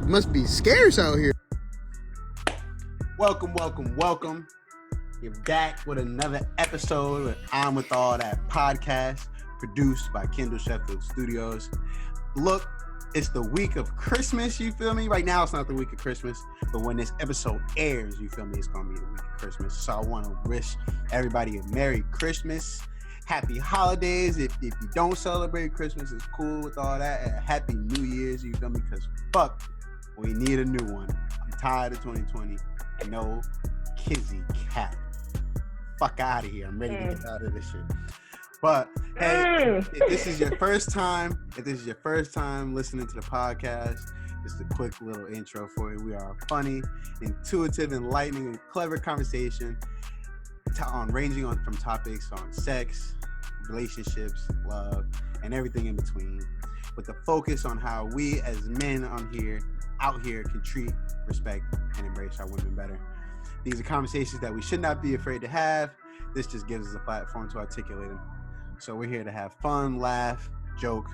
Must be scarce out here. Welcome. You're back with another episode of I'm With All That podcast, produced by Kendall Sheffield Studios. Look, it's the week of Christmas, you feel me? Right now, it's not the week of Christmas, but when this episode airs, you feel me, it's going to be the week of Christmas. So I want to wish everybody a Merry Christmas, Happy Holidays. If you don't celebrate Christmas, it's cool with all that. And Happy New Year's, you feel me? Because fuck, we need a new one. I'm tired of 2020. No kizzy cat. Fuck out of here. I'm ready to get out of this shit. But hey, if this is your first time listening to the podcast, just a quick little intro for you. We are a funny, intuitive, enlightening, and clever conversation ranging from topics on sex, relationships, love, and everything in between, with the focus on how we as men out here can treat, respect, and embrace our women better. These are conversations that we should not be afraid to have. This just gives us a platform to articulate them. So we're here to have fun, laugh, joke,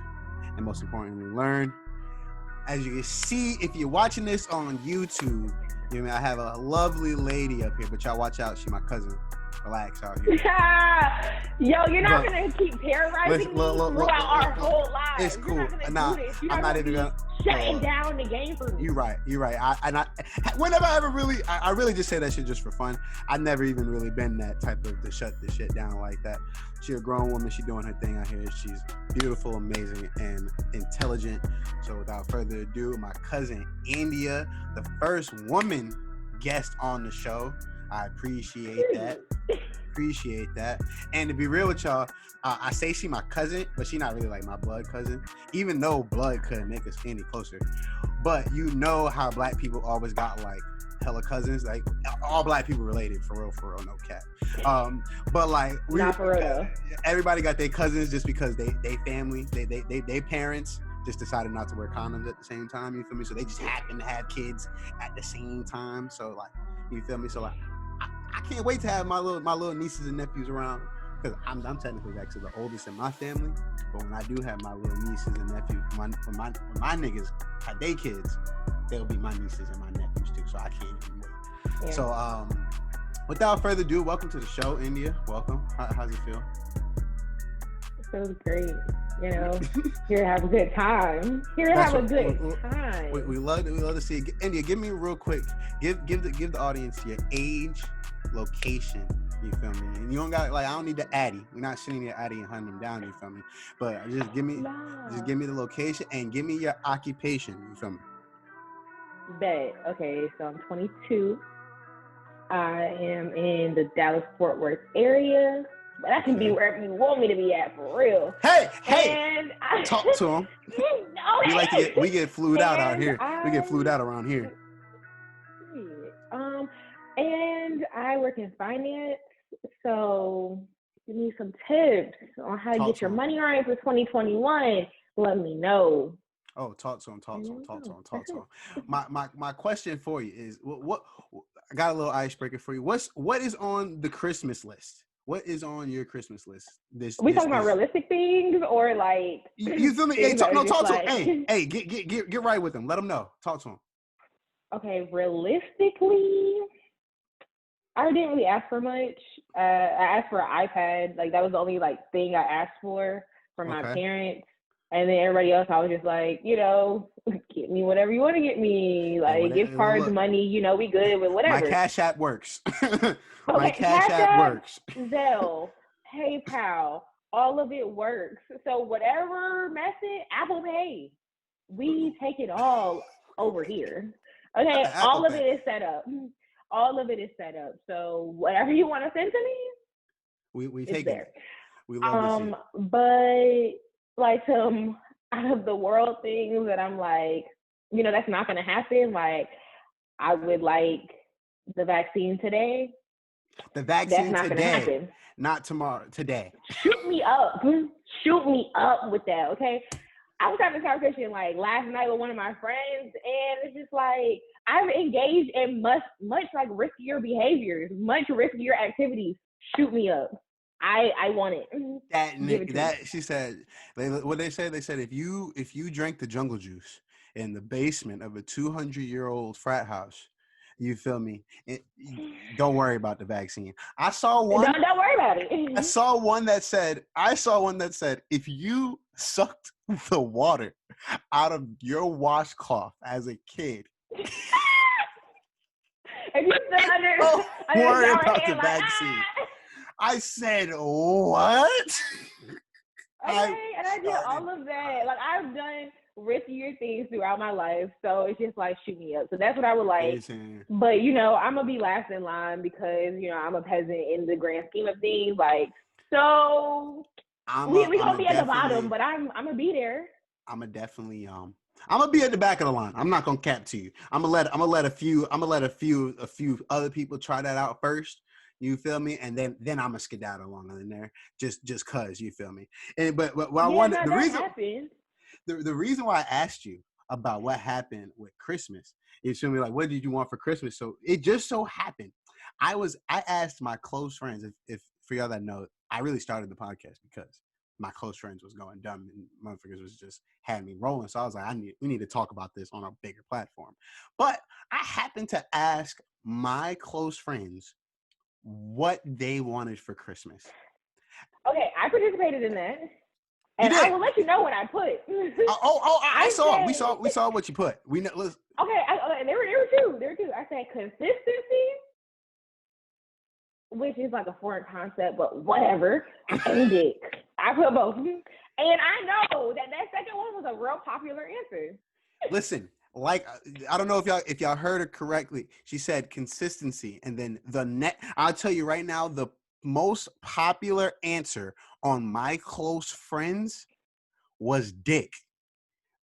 and most importantly, learn. As you can see, if you're watching this on YouTube, I have a lovely lady up here, but y'all watch out, she's my cousin. Relax out here. Yo, you're not going to keep terrorizing me throughout our whole lives. It's cool. I'm not even going to. Shutting down the game for me. You're right. Whenever I really just say that shit just for fun. I've never even really been that type of to shut the shit down like that. She's a grown woman. She's doing her thing out here. She's beautiful, amazing, and intelligent. So without further ado, my cousin India, the first woman guest on the show. I appreciate that. And to be real with y'all, I say she my cousin, but she not really like my blood cousin, even though blood couldn't make us any closer. But you know how black people always got like hella cousins, like all black people related, for real, no cap. But like not for real. Everybody got their cousins just because they family, they parents just decided not to wear condoms at the same time, you feel me? So they just happen to have kids at the same time. So like, you feel me? So like, I can't wait to have my little nieces and nephews around, because I'm technically actually the oldest in my family. But when I do have my little nieces and nephews, when my niggas have their kids, they'll be my nieces and my nephews too. So I can't even wait. Yeah. So without further ado, welcome to the show, India. Welcome. How's it feel? It feels great. You know, here to have a good time. We love to see it. India, give me real quick. Give the audience your age, location. You feel me? And you don't got I don't need the Addy. We're not sitting there Addy and hunting them down. You feel me? But just give me the location and give me your occupation. You feel me? Bet. Okay, so I'm 22. I am in the Dallas-Fort Worth area. But I can be wherever you want me to be at, for real. Hey! Talk to him. We get flued out out here. We get flued out around here. And I work in finance, so give me some tips on how to get your money right for 2021. Let me know. Oh, talk to him. My question for you is, what I got a little icebreaker for you. What is on the Christmas list? What is on your Christmas list? We talking about realistic things or like? You feel me? Hey, talk to him. Hey, get right with him. Let him know. Talk to him. Okay, realistically, I didn't really ask for much. I asked for an iPad. Like that was the only thing I asked for from my parents. And then everybody else, I was just like, get me whatever you want to get me. Like gift cards, money, we good with whatever. My Cash App works. My Cash App works. Zelle, PayPal, all of it works. So whatever method, Apple Pay, we take it all over here. Okay, all of it is set up. So whatever you want to send to me, we take there. It. We love this. But some out of the world things that I'm that's not gonna happen. Like I would like the vaccine today. The vaccine that's not today, gonna happen. Not tomorrow. Today. Shoot me up with that. Okay. I was having a conversation last night with one of my friends, and it's just I've engaged in much riskier behaviors, much riskier activities. Shoot me up. I want it. She said, what they said, if you drank the jungle juice in the basement of a 200-year-old frat house. You feel me? Don't worry about the vaccine. I saw one. Don't worry about it. I saw one that said, if you sucked the water out of your washcloth as a kid, if you stood under, don't worry about the like, vaccine. I said, what? Okay, and I did all of that. Like, I've done riskier things throughout my life, so it's just like, shoot me up. So that's what I would like. But, you know, I'm going to be last in line because, you know, I'm a peasant in the grand scheme of things. Like, so we going to be at the bottom, but I'm going to be there. I'm going to be at the back of the line. I'm not going to cap to you. I'm going to let a few other people try that out first. You feel me? And then I'm gonna skedaddle along in there, just cause, you feel me? And but I wanted the reason why I asked you about what happened with Christmas, you feel me? Like, what did you want for Christmas? So it just so happened, I asked my close friends, if for y'all that know, I really started the podcast because my close friends was going dumb and motherfuckers was just had me rolling. So I was like, we need to talk about this on a bigger platform. But I happened to ask my close friends what they wanted for Christmas. Okay, I participated in that, and I will let you know what I put. I saw. We saw what you put. We know. Listen. Okay, there were two. I said consistency, which is like a foreign concept, but whatever. And dick. I put both, and I know that second one was a real popular answer. Listen. Like, I don't know if y'all heard her correctly. She said consistency, and then I'll tell you right now, the most popular answer on my close friends was dick.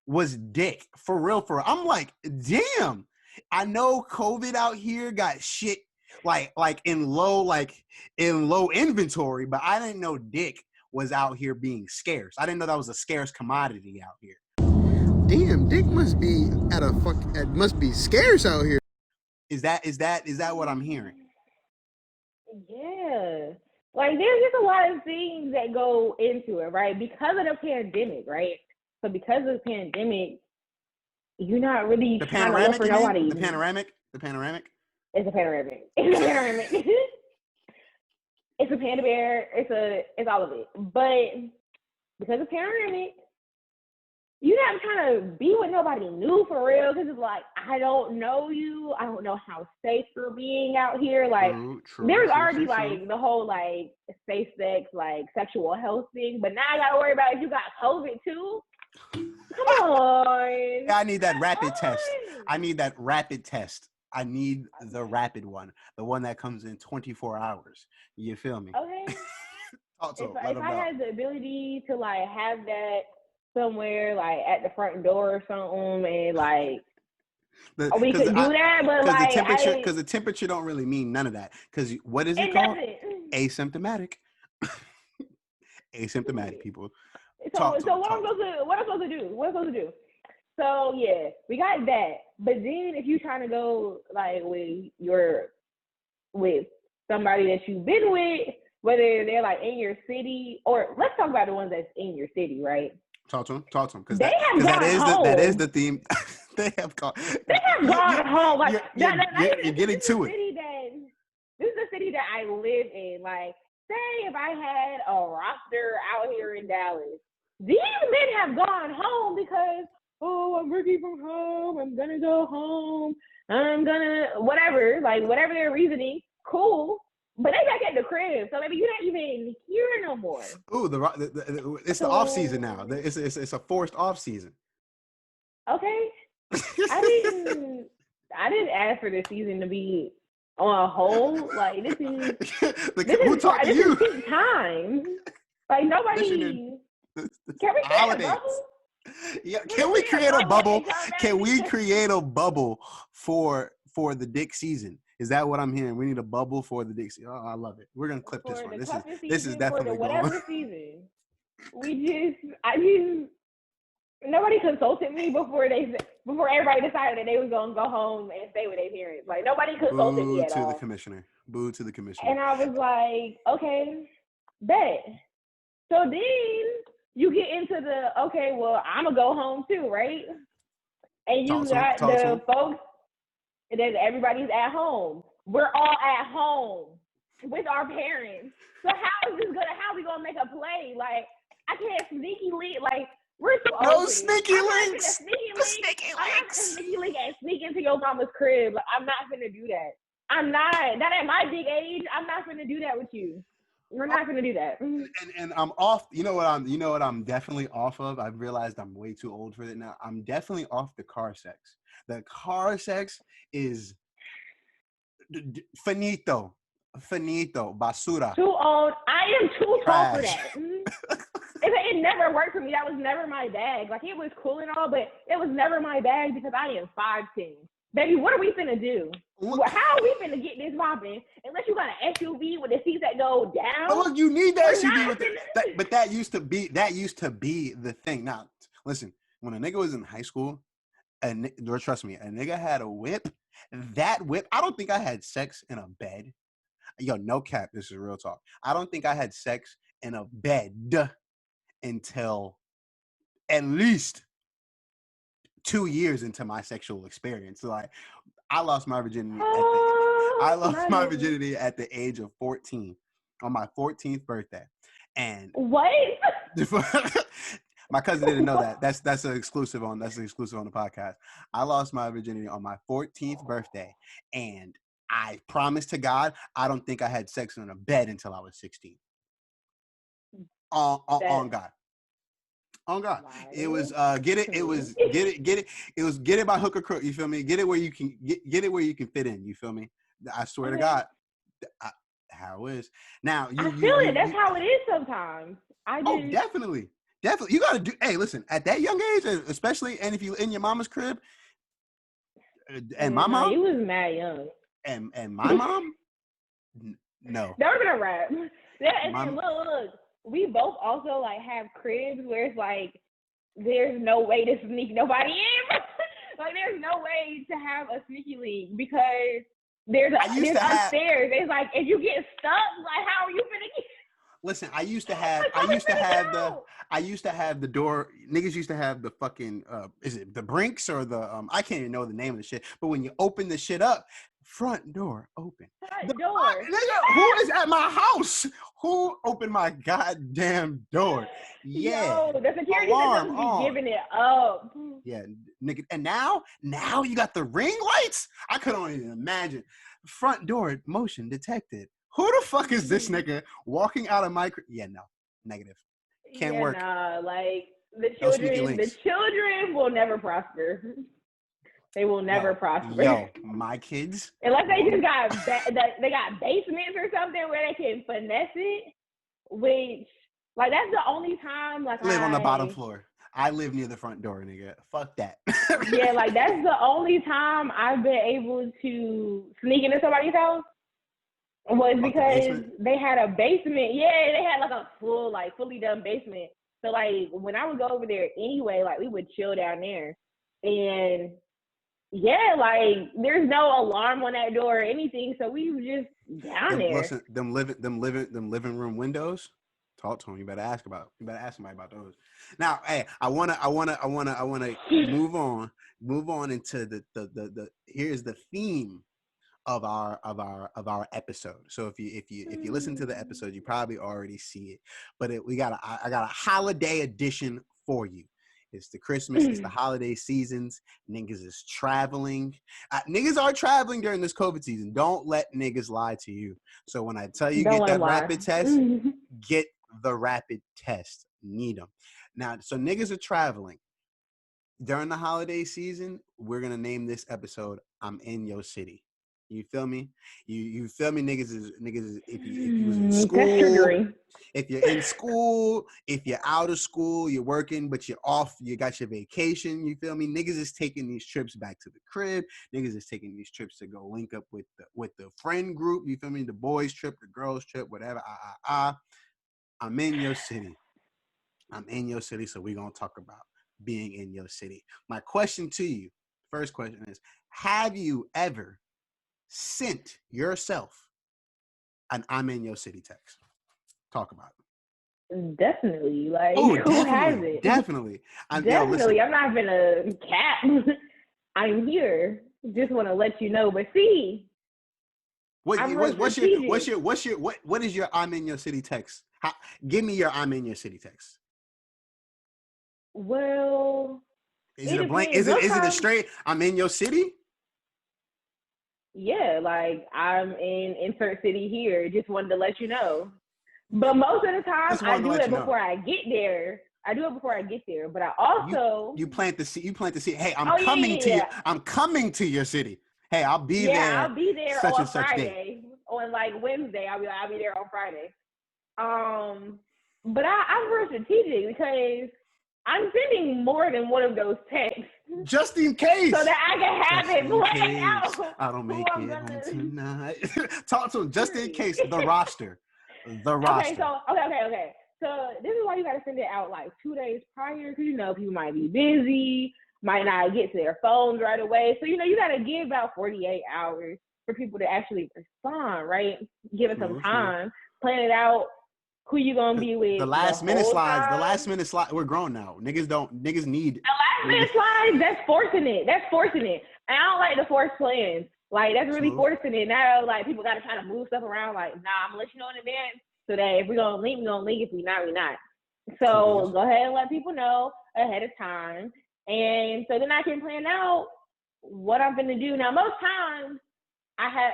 For real. I'm like, damn. I know COVID out here got shit like in low inventory, but I didn't know dick was out here being scarce. I didn't know that was a scarce commodity out here. Damn, dick must be it must be scarce out here. Is that what I'm hearing? Yeah. Like, there's just a lot of things that go into it, right? Because of the pandemic, right? So because of the pandemic, you're not really trying to look for nobody. The panoramic? It's a panoramic. It's a panda bear. It's all of it. But because of panoramic, you're not trying to be with nobody new for real, because it's like, I don't know you. I don't know how safe you're being out here. Like, there's already like the whole like safe sex, like sexual health thing, but now I gotta worry about if you got COVID too. Come on. Yeah, I need that rapid test. I need the rapid one, the one that comes in 24 hours. You feel me? Okay. If I had the ability to like have that somewhere like at the front door or something, and like we could do that, but like because the temperature don't really mean none of that. Because what is it called? Asymptomatic. Asymptomatic people. So what I'm supposed to do? So yeah, we got that. But then if you're trying to go like with somebody that you've been with, whether they're like in your city, or let's talk about the ones that's in your city, right? Talk to them, because that is the theme. They have gone home. Like, you're getting to it. This is the city that I live in. Like, say if I had a roster out here in Dallas, these men have gone home because, I'm working from home. I'm gonna go home. I'm gonna whatever their reasoning. Cool. But they back at the crib, so maybe you're not even here no more. Ooh, it's the off season now. It's a forced off season. Okay, I didn't ask for the season to be on hold. Like, this is peak time. Like, nobody. Can we create a bubble? Yeah, can we create a bubble? Can we create a bubble for the dick season? Is that what I'm hearing? We need a bubble for the dick season. Oh, I love it. We're gonna clip this one. This is definitely whatever season. Nobody consulted me before everybody decided that they was gonna go home and stay with their parents. Like, nobody consulted me at all. Boo to the commissioner. And I was like, okay, bet. So then you get into the, okay, well, I'm gonna go home too, right? And you got the folks that everybody's at home. We're all at home with our parents. So how are we gonna make a play? Like, I can't sneaky link. Like, we're too old. No sneaky links. I'm not gonna sneaky link and sneak into your mama's crib. Like, I'm not gonna do that. I'm not. Not at my big age. I'm not gonna do that with you. We're not gonna do that. And I'm off. You know what I'm definitely off of? I've realized I'm way too old for it now. I'm definitely off the car sex. The car sex is finito, basura. Too old. I am too tall for that. It never worked for me. That was never my bag. Like, it was cool and all, but it was never my bag because I am 5'10". Baby, what are we finna do? How are we finna get this popping? Unless you got an SUV with the seats that go down. But look, you need that SUV with but that used to be the thing. Now, listen, when a nigga was in high school, and trust me, a nigga had a whip. That whip, I don't think I had sex in a bed. Yo, no cap, this is real talk. I don't think I had sex in a bed until at least 2 years into my sexual experience. Like, I lost my virginity at the age of 14 on my 14th birthday. And what? My cousin didn't know that. That's an exclusive on the podcast. I lost my virginity on my 14th birthday, and I promise to God, I don't think I had sex in a bed until I was 16. On God. On God. It was get it by hook or crook, you feel me? Get it where you can get it where you can fit in, you feel me? I swear to God. How it is. Now I feel it. That's how it is sometimes. Definitely. You gotta do. Hey, listen. At that young age, especially, and if you in your mama's crib, and my mom, you was mad young, and my mom, no, that would have been a wrap. Yeah, and then look, we both also like have cribs where it's like there's no way to sneak nobody in. Like, there's no way to have a sneaky link because there's upstairs. It's like, if you get stuck, like, how are you gonna get? Listen, I used to have the door. Niggas used to have the fucking is it the Brinks or the I can't even know the name of the shit. But when you open the shit up, front door open. Door. Nigga, who is at my house? Who opened my goddamn door? Yeah. Yo, the security system be giving it up. Yeah, nigga. And now you got the ring lights. I couldn't even imagine. Front door motion detected. Who the fuck is this nigga walking out of my Yeah, no. Negative. Can't work. Nah, like, the children will never prosper. They will never prosper. Yo, my kids. Unless they just got they got basements or something where they can finesse it, which, like, that's the only time, like, I live on the bottom floor. I live near the front door, nigga. Fuck that. Yeah, like, that's the only time I've been able to sneak into somebody's house. Was because they had a basement. Yeah, they had like a fully done basement. So, like, when I would go over there anyway, like, we would chill down there. And yeah, like, there's no alarm on that door or anything. So we were just down there. Listen, them living room windows. Talk to them. You better ask somebody about those. Now, hey, I wanna move on into the here's the theme of our episode. So if you listen to the episode, you probably already see it. But I got a holiday edition for you. It's the Christmas, it's the holiday seasons. Niggas is traveling. Niggas are traveling during this COVID season. Don't let niggas lie to you. So when I tell you get that rapid test, get the rapid test. Need them. Now, so niggas are traveling. During the holiday season, we're gonna name this episode "I'm in Your City." You feel me? You feel me? Niggas is if you was in school, if you're in school, if you're out of school, you're working, but you're off, you got your vacation, you feel me? Niggas is taking these trips back to the crib. Niggas is taking these trips to go link up with the friend group, you feel me? The boys trip, the girls trip, whatever. I'm in your city. I'm in your city, so we're gonna talk about being in your city. My question to you, first question is, have you ever sent yourself an "I'm in your city" text? Talk about it. Definitely. Like, who has it? Definitely. I'm not gonna cap. I'm here. Just want to let you know. But see, what is your I'm in your city text? Give me your I'm in your city text. Well, is it a blank? Is it a straight I'm in your city? Yeah, like I'm in insert city here. Just wanted to let you know. But most of the time, I do it before I get there. But I also you plant the seed. You plant the seed. Hey, I'm coming to you. I'm coming to your city. Hey, I'll be there. Yeah, I'll be there such on and such Friday. Day. On like Wednesday, I'll be there on Friday. But I'm very strategic because I'm sending more than one of those texts. Just in case. So that I can have it planned out. I don't make it home tonight. Talk to him just in case. The roster. Okay, so okay. So this is why you gotta send it out like 2 days prior, because people might be busy, might not get to their phones right away. So you gotta give about 48 hours for people to actually respond, right? Give it some time, plan it out. Who you gonna be with? The last minute slides. We're grown now. Niggas need the last minute slides. That's forcing it. And I don't like the forced plans. Like that's really forcing it. Now like people gotta try to move stuff around. Like I'm gonna let you know in advance so that if we're gonna link, we're gonna link. If we not, we not. So go ahead and let people know ahead of time, and so then I can plan out what I'm gonna do. Now most times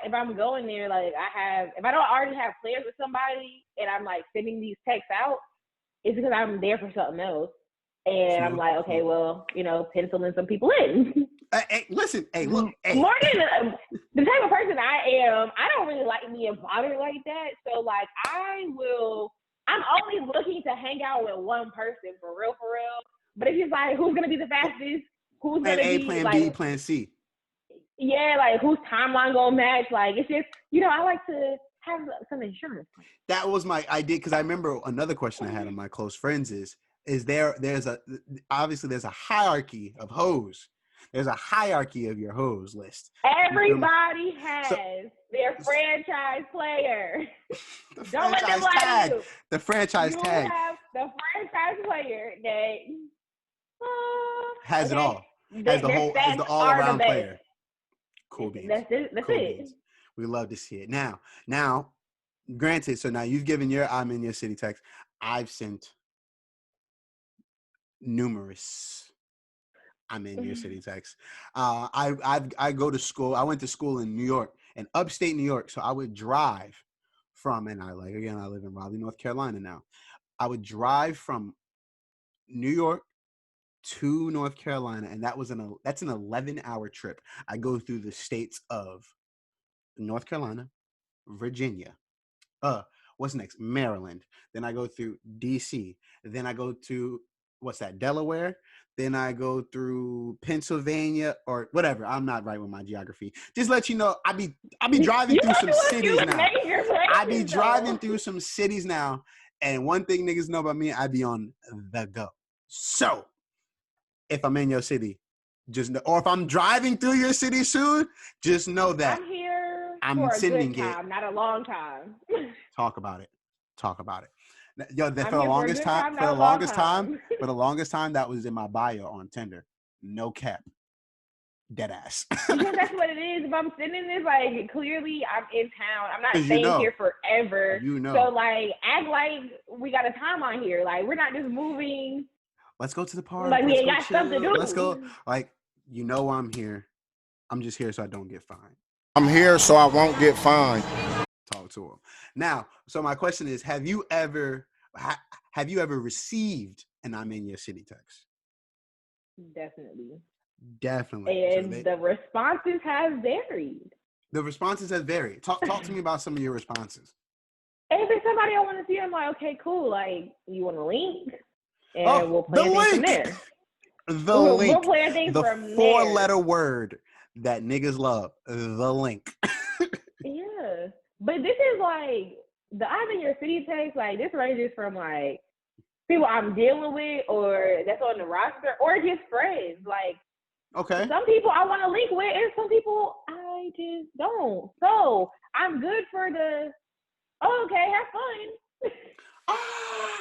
if I'm going there, if I don't already have plans with somebody and I'm like sending these texts out, it's because I'm there for something else. And I'm like, okay, well, penciling some people in. Listen, look. More than the type of person I am, I don't really like being bothered like that. So I'm only looking to hang out with one person for real. But it's just like, who's going to be the fastest? Who's going to be plan B, plan C. Yeah, like whose timeline gonna match? Like it's just I like to have some insurance. That was my idea because I remember another question I had of my close friends is there's a hierarchy of hoes. There's a hierarchy of your hoes list. Everybody has their franchise player. Don't let them lie to you. The franchise tag. You have the franchise player that has it all. Has the whole is the all around player. Cool beans. That's it. We love to see it. Now, granted, so now you've given your I'm in your city text. I've sent numerous I'm in your city text. I go to school. I went to school in New York, in upstate New York. So I would drive from, and I live in Raleigh, North Carolina now. I would drive from New York to North Carolina, and that's an 11-hour trip. I go through the states of North Carolina, Virginia, what's next? Maryland. Then I go through DC. Then I go to Delaware. Then I go through Pennsylvania or whatever. I'm not right with my geography. Just let you know, I be driving through some cities now. I be driving through some cities now, and one thing niggas know about me, I be on the go. So if I'm in your city, or if I'm driving through your city soon, just know that I'm here I'm for sending a good time, not a long time. Talk about it. Yo, for the longest time, that was in my bio on Tinder. No cap. Dead ass. Because that's what it is. If I'm sending this, clearly I'm in town. I'm not staying here forever. So act like we got a timeline here. We're not just moving. Let's go to the park. We ain't got stuff to do. Let's go. I'm here. I'm just here so I don't get fined. I'm here so I won't get fined. Talk to him. Now, so my question is, have you ever received an I'm in your city text? Definitely. And So the responses have varied. Talk to me about some of your responses. If it's somebody I want to see, I'm like, okay, cool. You want a link? And we'll plan things from there. We'll plan things from there. The 4-letter word that niggas love. The link. Yeah. But this is the I'm in your city text, this ranges from people I'm dealing with or that's on the roster or just friends. Okay. Some people I want to link with and some people I just don't. So I'm good for okay, have fun.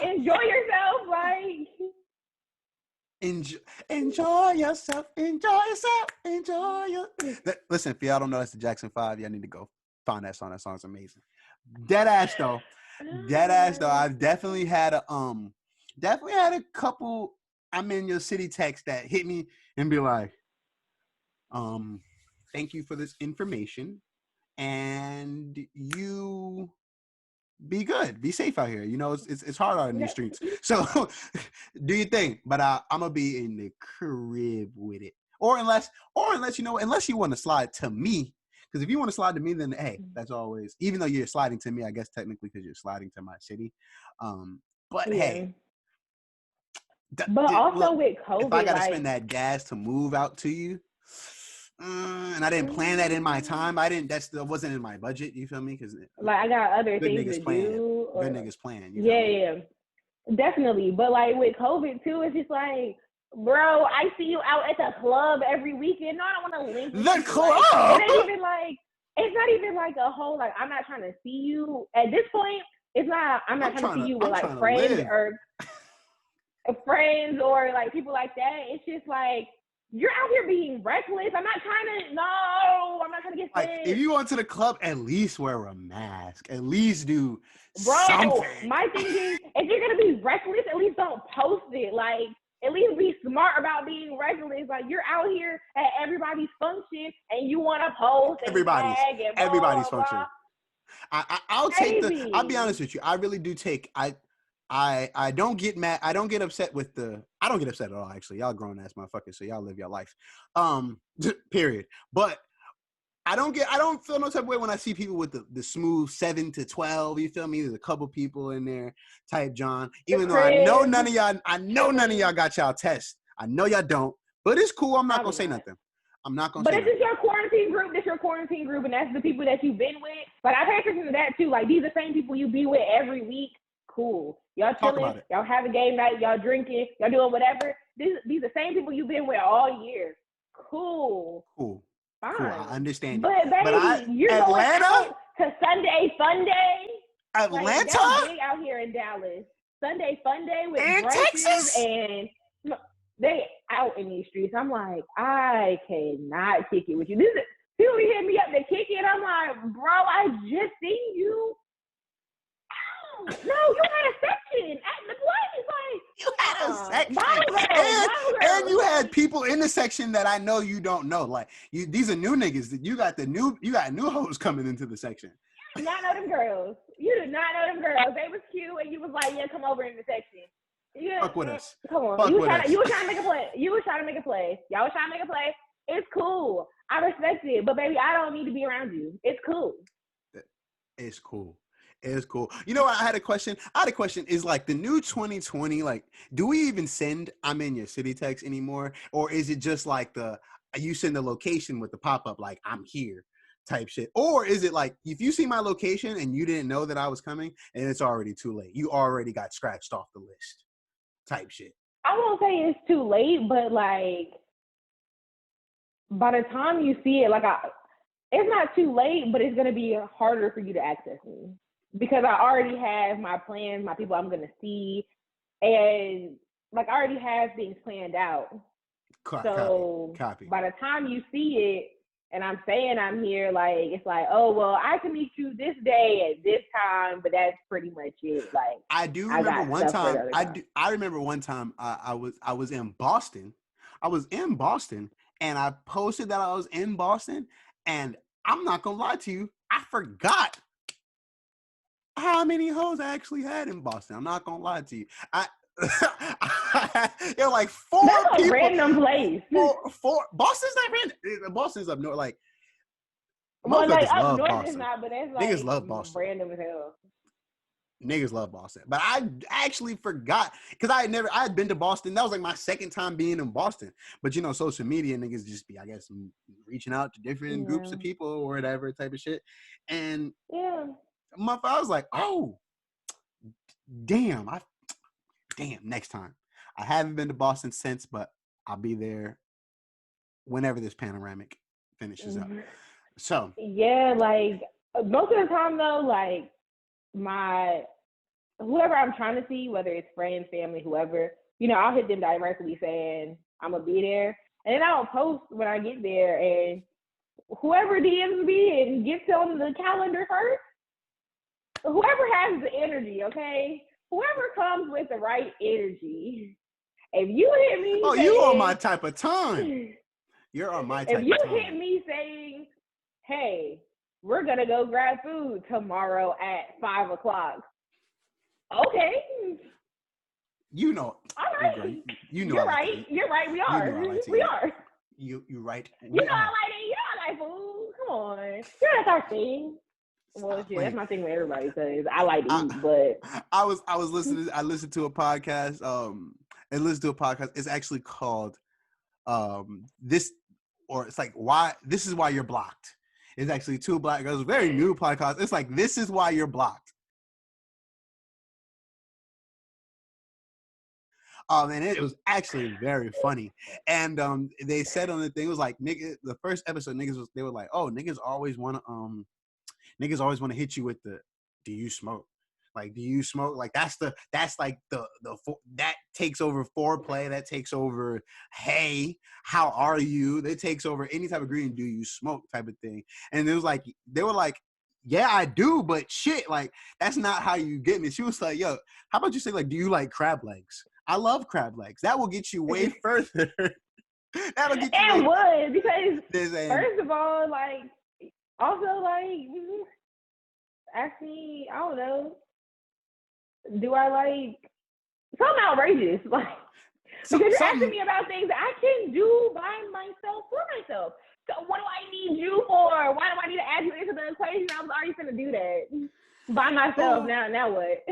Enjoy yourself. Enjoy yourself. Listen, if y'all don't know that's the Jackson 5, y'all need to go find that song. That song's amazing. Dead ass though. I've definitely had a couple I'm in your city texts that hit me and be like, thank you for this information. And you be good, be safe out here. You know, it's hard out in these streets. So do your thing. But I'm gonna be in the crib with it. Or unless you know, unless you want to slide to me. Because if you want to slide to me, then hey, that's always, even though you're sliding to me, I guess technically because you're sliding to my city. But hey. But also look, with COVID, if I gotta spend that gas to move out to you, and I didn't plan that in my time, that wasn't in my budget. You feel me? Because like I got other things to do. Good niggas plan. Yeah, definitely. But like with COVID too, it's just like, bro, I see you out at the club every weekend. No, I don't want to link with the club. Like, it's not even like a whole like I'm not trying to see you at this point. It's not. I'm not trying to see you with like friends or friends or like people like that. It's just like you're out here being reckless. I'm not trying to get like, sick. If you want to the club, at least wear a mask. At least do something. My thing is, if you're gonna be reckless, at least don't post it. Like, at least be smart about being reckless. Like, you're out here at everybody's function and you want to post and tag and blah, everybody's blah, function. Blah. I'll be honest with you. I really do take. I don't get mad. I don't get upset I don't get upset at all, actually. Y'all grown ass motherfuckers, so y'all live your life. Period. But I don't feel no type of way when I see people with the smooth 7 to 12. You feel me? There's a couple people in there type John. Even though I know none of y'all got y'all tests. I know y'all don't. But it's cool. I'm not gonna say nothing. I'm not gonna say nothing. But this is your quarantine group. This your quarantine group, and that's the people that you've been with. Like, I pay attention to that too. Like, these are the same people you be with every week. Cool. Y'all chilling, y'all have a game night, y'all drinking, y'all doing whatever. These are the same people you've been with all year. Cool. Fine. Cool. I understand. But baby, you're going out to Sunday Fun Day. Atlanta? Like, that's big out here in Dallas. Sunday Fun Day with Texas, and they out in these streets. I'm like, I cannot kick it with you. People be hitting me up to kick it. I'm like, bro, I just seen you. No, you had a section at the place. Like, you had a section, and you had people in the section that I know you don't know. Like, these are new niggas. That you got new hoes coming into the section. You did not know them girls. They was cute, and you was like, yeah, come over in the section. Yeah, fuck with us. Come on, you was trying to make a play. Y'all was trying to make a play. It's cool. I respect it, but baby, I don't need to be around you. It's cool. It's cool. It's cool. You know what? I had a question. Is like the new 2020, like, do we even send I'm in your city text anymore? Or is it just like you send the location with the pop-up, like I'm here type shit? Or is it like, if you see my location and you didn't know that I was coming and it's already too late, you already got scratched off the list type shit? I won't say it's too late, but like, by the time you see it, like, it's not too late, but it's going to be harder for you to access me. Because I already have my plans, my people I'm going to see, and like I already have things planned out. Copy. By the time you see it, and I'm saying I'm here, like, it's like, oh, well, I can meet you this day at this time, but that's pretty much it. Like, I remember one time I was in Boston. And I posted that I was in Boston, and I'm not gonna lie to you, I forgot how many hoes I actually had in Boston. I'm not gonna lie to you. You're like 4 That's people. A random place. Four. Boston's not random. Boston's up north. Like, well, like up north Boston. is not, but that's like niggas love Boston. Random as hell. Niggas love Boston, but I actually forgot because I had been to Boston. That was like my second time being in Boston. But you know, social media niggas just be, I guess, reaching out to different groups of people or whatever type of shit. And I was like, oh, damn, next time. I haven't been to Boston since, but I'll be there whenever this panoramic finishes up. So yeah, like most of the time though, like whoever I'm trying to see, whether it's friends, family, whoever, I'll hit them directly saying I'm gonna be there, and then I'll post when I get there, and whoever DMs me and gets on the calendar first, whoever has the energy, okay, whoever comes with the right energy. If you hit me, you on my type of time. You're on my type of time. If you hit me saying, "Hey, we're gonna go grab food tomorrow at 5:00," okay. All right. You're right. You're right. We are. We are. You're right. I like food. Come on. That's our thing. Well, shit, that's my thing with everybody because I like to eat. But I listened to a podcast. It's actually called this, or it's like this is why you're blocked. It's actually two black girls. Very new podcast. It's like, this is why you're blocked. And it was actually very funny. And they said on the thing, it was like, nigga, the first episode, they were like, oh, niggas always want to hit you with the, do you smoke? Like, do you smoke? Like, that takes over foreplay. That takes over, hey, how are you? That takes over any type of greeting, do you smoke type of thing. And they were like, yeah, I do, but shit, like, that's not how you get me. She was like, yo, how about you say, like, do you like crab legs? I love crab legs. That will get you way further. That'll get you. It would, because first of all, like, also, like, ask me, I don't know, do I like something outrageous? Like, because you're asking me about things I can do by myself for myself. So what do I need you for? Why do I need to add you into the equation? I was already going to do that by myself. Now what?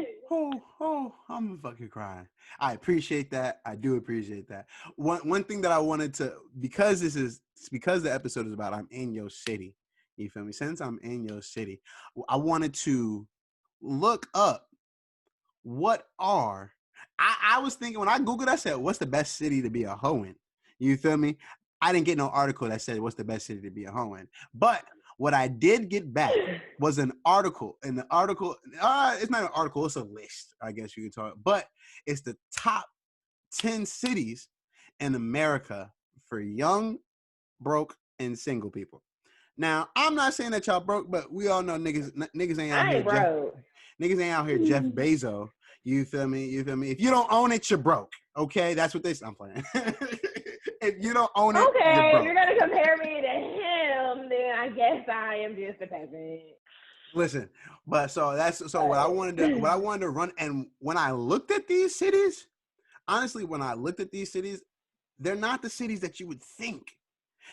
I'm fucking crying. I appreciate that. I do appreciate that. One thing that I wanted to, because the episode is about I'm in your city. You feel me? Since I'm in your city, I wanted to look up I was thinking when I Googled, I said, what's the best city to be a hoe in? You feel me? I didn't get no article that said what's the best city to be a hoe in. But what I did get back was an article. And the article, it's not an article, it's a list, I guess you could talk. But it's the top 10 cities in America for young, broke, and single people. Now, I'm not saying that y'all broke, but we all know niggas ain't out here. Niggas ain't out here Jeff Bezos. You feel me? If you don't own it, you're broke. Okay? That's what they say. I'm playing. If you don't own it, okay, you're broke. If you're going to compare me to him, then I guess I am just a peasant. Listen, but what I wanted to run, and when I looked at these cities, honestly, they're not the cities that you would think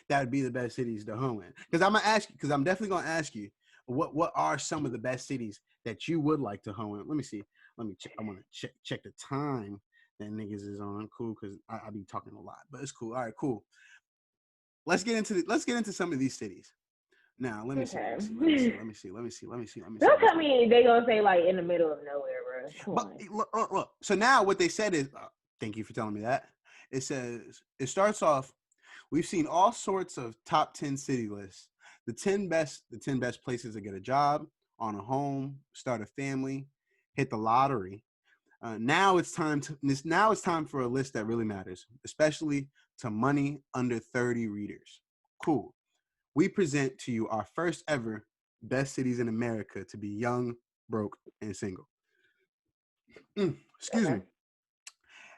that would be the best cities to home in. Because I'm definitely gonna ask you, what are some of the best cities that you would like to home in? Let me see. Let me check. I want to check the time that niggas is on. Cool, because I be talking a lot, but it's cool. All right, cool. Let's get into some of these cities. Now, let me see. Don't tell me they gonna say like in the middle of nowhere, bro. Look. So now what they said is, thank you for telling me that. It says, it starts off, we've seen all sorts of top 10 city lists. The 10 best places to get a job, own a home, start a family, hit the lottery. Now it's time for a list that really matters, especially to money under 30 readers. Cool. We present to you our first ever best cities in America to be young, broke, and single. Excuse me.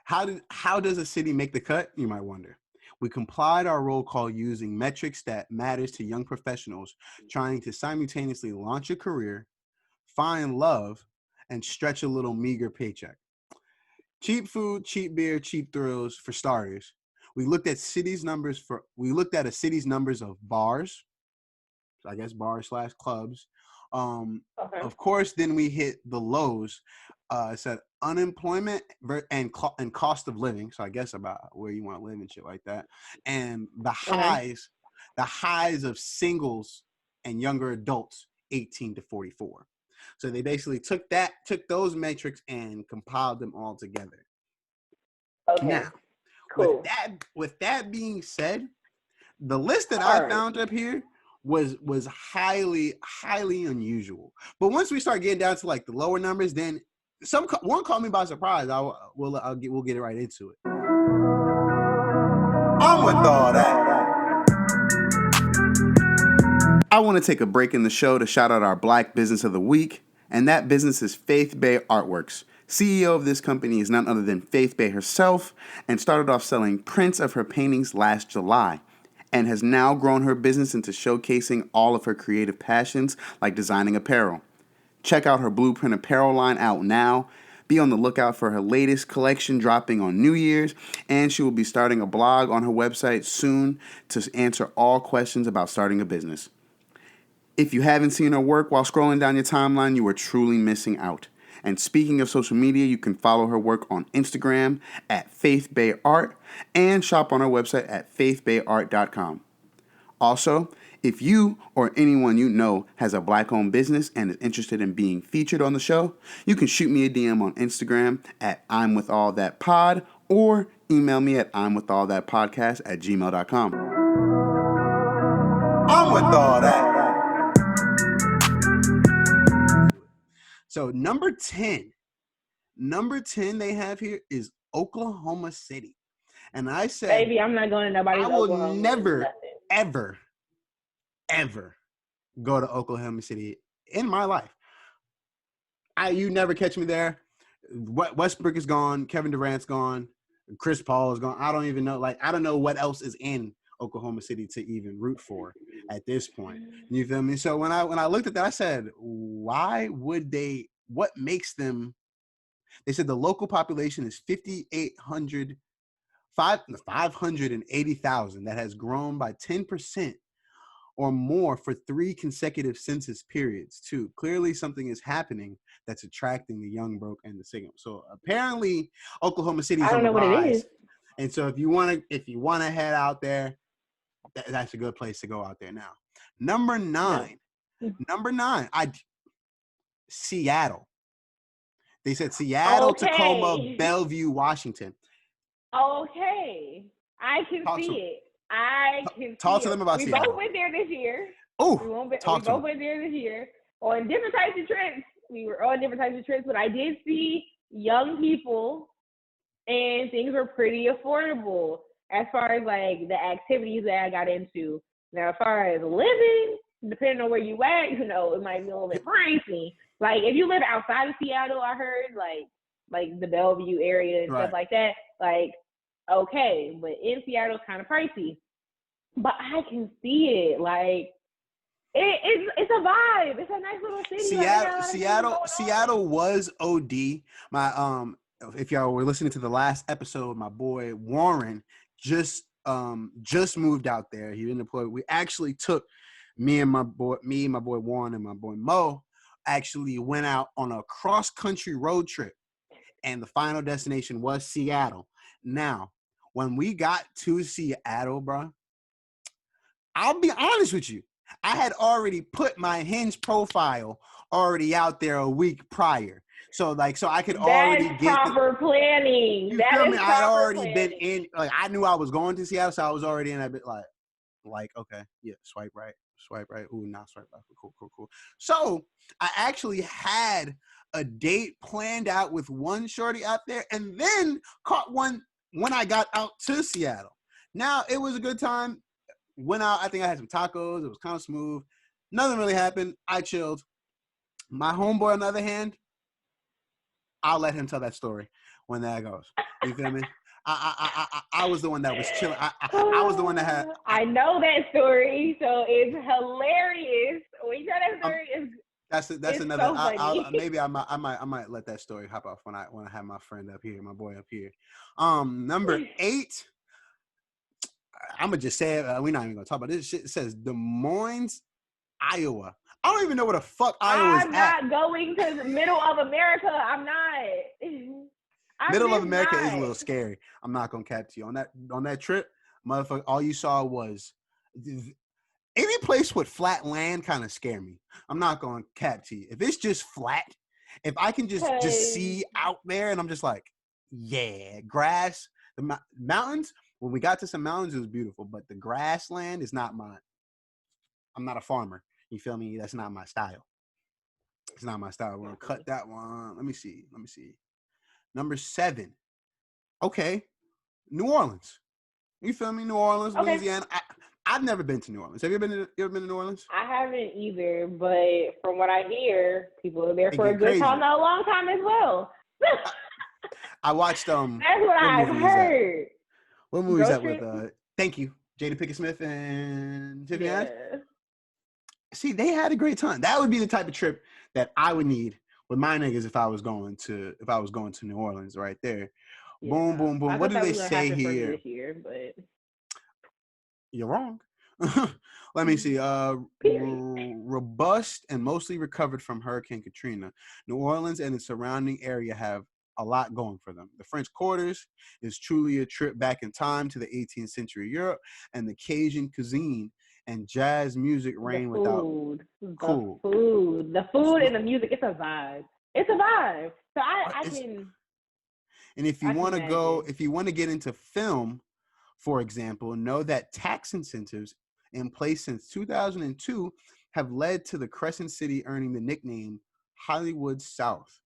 How does a city make the cut? You might wonder. We complied our roll call using metrics that matters to young professionals trying to simultaneously launch a career, find love, and stretch a little meager paycheck. Cheap food, cheap beer, cheap thrills for starters. We looked at a city's numbers of bars, I guess bars/clubs. Of course, then we hit the lows. It said unemployment and cost of living. So I guess about where you want to live and shit like that. And the highs of singles and younger adults, 18 to 44. So they basically took those metrics and compiled them all together. Okay. Now, cool. With that being said, the list that I found up here was highly, highly unusual. But once we start getting down to like the lower numbers, then one caught me by surprise. We'll get it right into it. I'm with all that. I want to take a break in the show to shout out our Black Business of the Week, and that business is Faithe Artworks. CEO of this company is none other than Faithe herself, and started off selling prints of her paintings last July, and has now grown her business into showcasing all of her creative passions like designing apparel. Check out her Blueprint apparel line out now. Be on the lookout for her latest collection dropping on New Year's, and she will be starting a blog on her website soon to answer all questions about starting a business. If you haven't seen her work while scrolling down your timeline, you are truly missing out. And speaking of social media, you can follow her work on Instagram at faithbayart and shop on her website at faithbayart.com. Also, if you or anyone you know has a Black-owned business and is interested in being featured on the show, you can shoot me a DM on Instagram at I'mWithAllThatPod or email me at I'mWithAllThatPodcast@gmail.com. I'm with all that. So number 10 they have here is Oklahoma City. And I said, baby, I'm not going to nobody's Oklahoma. I will never, ever go to Oklahoma City in my life. You never catch me there. Westbrook is gone. Kevin Durant's gone. Chris Paul is gone. I don't even know. I don't know what else is in Oklahoma City to even root for at this point. You feel me? So when I looked at that, I said, why would they? What makes them? They said the local population is 580,000. That has grown by 10% or more for 3 consecutive census periods too. Clearly something is happening that's attracting the young, broke, and the single. So apparently Oklahoma City is on the rise. I don't know what it is. And so if you want to head out there, that's a good place to go out there now. Number 9. Seattle. They said Seattle, okay. Tacoma, Bellevue, Washington. Okay. I can see it. Talk to them about Seattle. We both went there this year. Oh, we both went there this year on different types of trips. We were on different types of trips, but I did see young people, and things were pretty affordable as far as the activities that I got into. Now, as far as living, depending on where you at, it might be a little bit pricey. If you live outside of Seattle, I heard like the Bellevue area and stuff like that, okay, but in Seattle it's kind of pricey. But I can see it. It's a vibe. It's a nice little city. Seattle was OD. My if y'all were listening to the last episode, my boy Warren just moved out there. He didn't deploy. We actually took me and my boy Warren and my boy Mo actually went out on a cross-country road trip, and the final destination was Seattle. Now, when we got to Seattle, bro, I'll be honest with you, I had already put my Hinge profile already out there a week prior. So I could already get proper planning. You feel me? I had already been in, I knew I was going to Seattle, so I was already in a bit okay, yeah, swipe right. Ooh, not swipe left. Cool. So I actually had a date planned out with one shorty out there, and then caught one when I got out to Seattle. Now, it was a good time. Went out. I think I had some tacos. It was kind of smooth. Nothing really happened. I chilled. My homeboy, on the other hand, I'll let him tell that story when that goes. You feel me? I was the one that was chilling. I was the one that had. I know that story, so it's hilarious. When you tell that story, that's another. So funny. Maybe I might let that story hop off when I have my friend up here, my boy up here. Number 8. I'm gonna just say it. We're not even gonna talk about this shit. It says Des Moines, Iowa. I don't even know where the fuck Iowa is at. I'm not going to the middle of America. I'm not. Middle of America is a little scary. I'm not gonna cap to you on that trip, motherfucker. All you saw was any place with flat land kind of scare me. I'm not gonna cap to you. If it's just flat, if I can just see out there, and I'm just like, yeah, grass, the mountains. When we got to some mountains, it was beautiful, but the grassland is not mine. I'm not a farmer. You feel me? That's not my style. It's not my style. We're gonna cut that one. Let me see. Number 7. Okay, New Orleans. You feel me? New Orleans, Okay. Louisiana. I've never been to New Orleans. Have you ever been to New Orleans? I haven't either, but from what I hear, people are there It for a get good crazy. time, not a long time as well. I watched That's what I've heard. What movie is that Trip? with? Thank you, Jada Pinkett Smith and Tiffany Haddish. Yeah. See, they had a great time. That would be the type of trip that I would need with my niggas if I was going to New Orleans right there. Yeah. Boom, boom, boom. What do they say here? This year, but you're wrong. Let me see. Robust and mostly recovered from Hurricane Katrina. New Orleans and the surrounding area have a lot going for them. The French Quarters is truly a trip back in time to the 18th century Europe, and the Cajun cuisine and jazz music reign without cool. The food and the music. It's a vibe. So I can. And if you want to go, if you want to get into film, for example, know that tax incentives in place since 2002 have led to the Crescent City earning the nickname Hollywood South.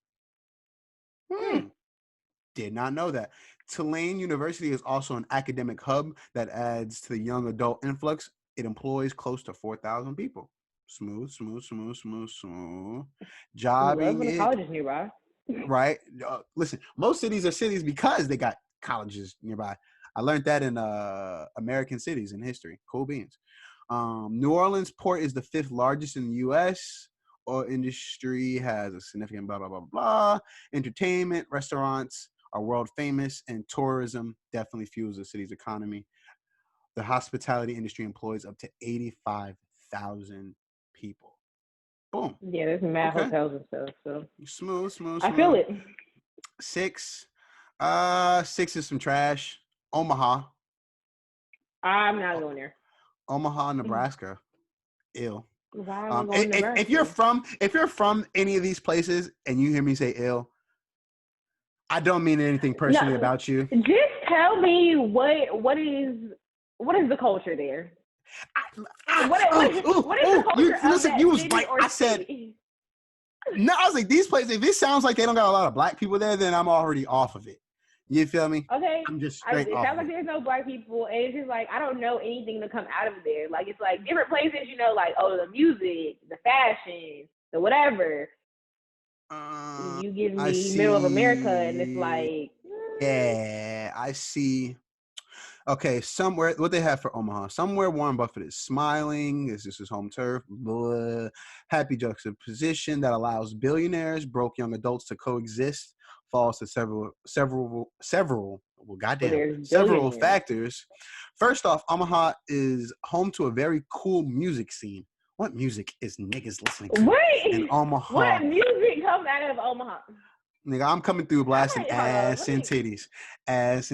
Did not know that. Tulane University is also an academic hub that adds to the young adult influx. It employs close to 4,000 people. Smooth. Jobbing Love when the college is nearby. Right? Listen, most cities are cities because they got colleges nearby. I learned that in American cities in history. Cool beans. New Orleans port is the 5th largest in the U.S. Oil industry has a significant blah, blah, blah, blah. Entertainment, restaurants are world famous, and tourism definitely fuels the city's economy. The hospitality industry employs up to 85,000 people. Boom. Yeah, there's mad hotels and stuff. So smooth. I feel it. 6. 6 is some trash. Omaha. I'm not going there. Omaha, Nebraska. Ill. Why am I going to Nebraska? If you're from any of these places and you hear me say ill, I don't mean anything personally about you. Just tell me what is the culture there? What is the culture you was right. I said no. I was like, these places. If it sounds like they don't got a lot of black people there, then I'm already off of it. You feel me? Okay. I'm just straight it off. Sounds like there's no black people, and it's just like I don't know anything to come out of there. Like it's like different places, like the music, the fashion, the whatever. You give me middle of America, and it's like yeah, I see. Okay, somewhere what they have for Omaha. Somewhere Warren Buffett is smiling. This is his home turf. Blah. Happy juxtaposition that allows billionaires, broke young adults to coexist. Falls to several factors. First off, Omaha is home to a very cool music scene. What music is niggas listening to in Omaha? What music comes out of Omaha? Nigga, I'm coming through blasting ass and titties. Let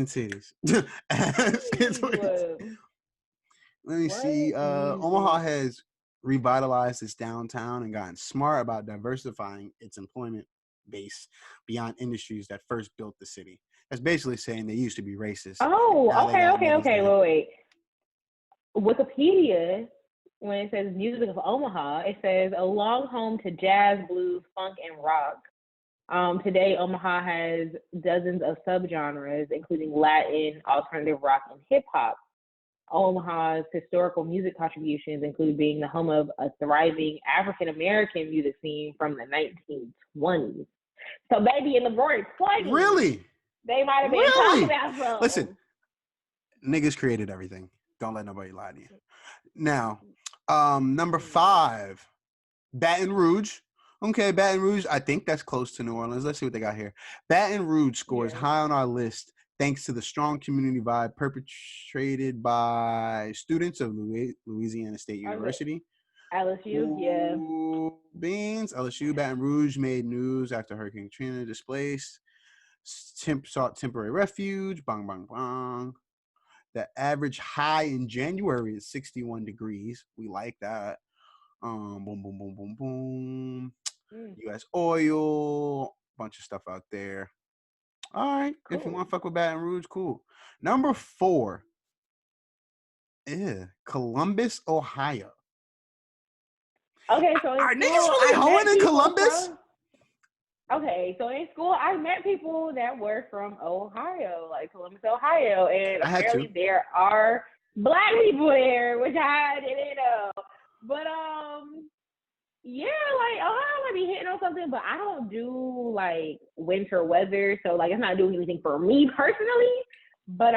me see. Omaha has revitalized its downtown and gotten smart about diversifying its employment base beyond industries that first built the city. That's basically saying they used to be racist. Oh, okay. Wait. Wikipedia, when it says music of Omaha, it says a long home to jazz, blues, funk, and rock. Today, Omaha has dozens of subgenres, including Latin, alternative rock, and hip hop. Omaha's historical music contributions include being the home of a thriving African American music scene from the 1920s. So, baby, in the roaring 20s, really, they might have been talking about something. Listen, niggas created everything. Don't let nobody lie to you. Now, number 5, Baton Rouge. Okay, Baton Rouge, I think that's close to New Orleans. Let's see what they got here. Baton Rouge scores high on our list thanks to the strong community vibe perpetrated by students of Louisiana State University. LSU, Beans. LSU, Baton Rouge made news after Hurricane Katrina displaced. Sought temporary refuge. Bang, bang, bang. The average high in January is 61 degrees. We like that. Boom, boom, boom, boom, boom. U.S. oil, bunch of stuff out there. All right, cool. If you want to fuck with Baton Rouge, cool. Number 4, Columbus, Ohio. Okay, so in are school, niggas really hoeing in Columbus? Okay, so in school, I met people that were from Ohio, like Columbus, Ohio, and I had to. apparently there are Black people there, which I didn't know. But yeah, like Ohio might be hitting on something, but I don't do like winter weather, so like it's not doing anything for me personally. But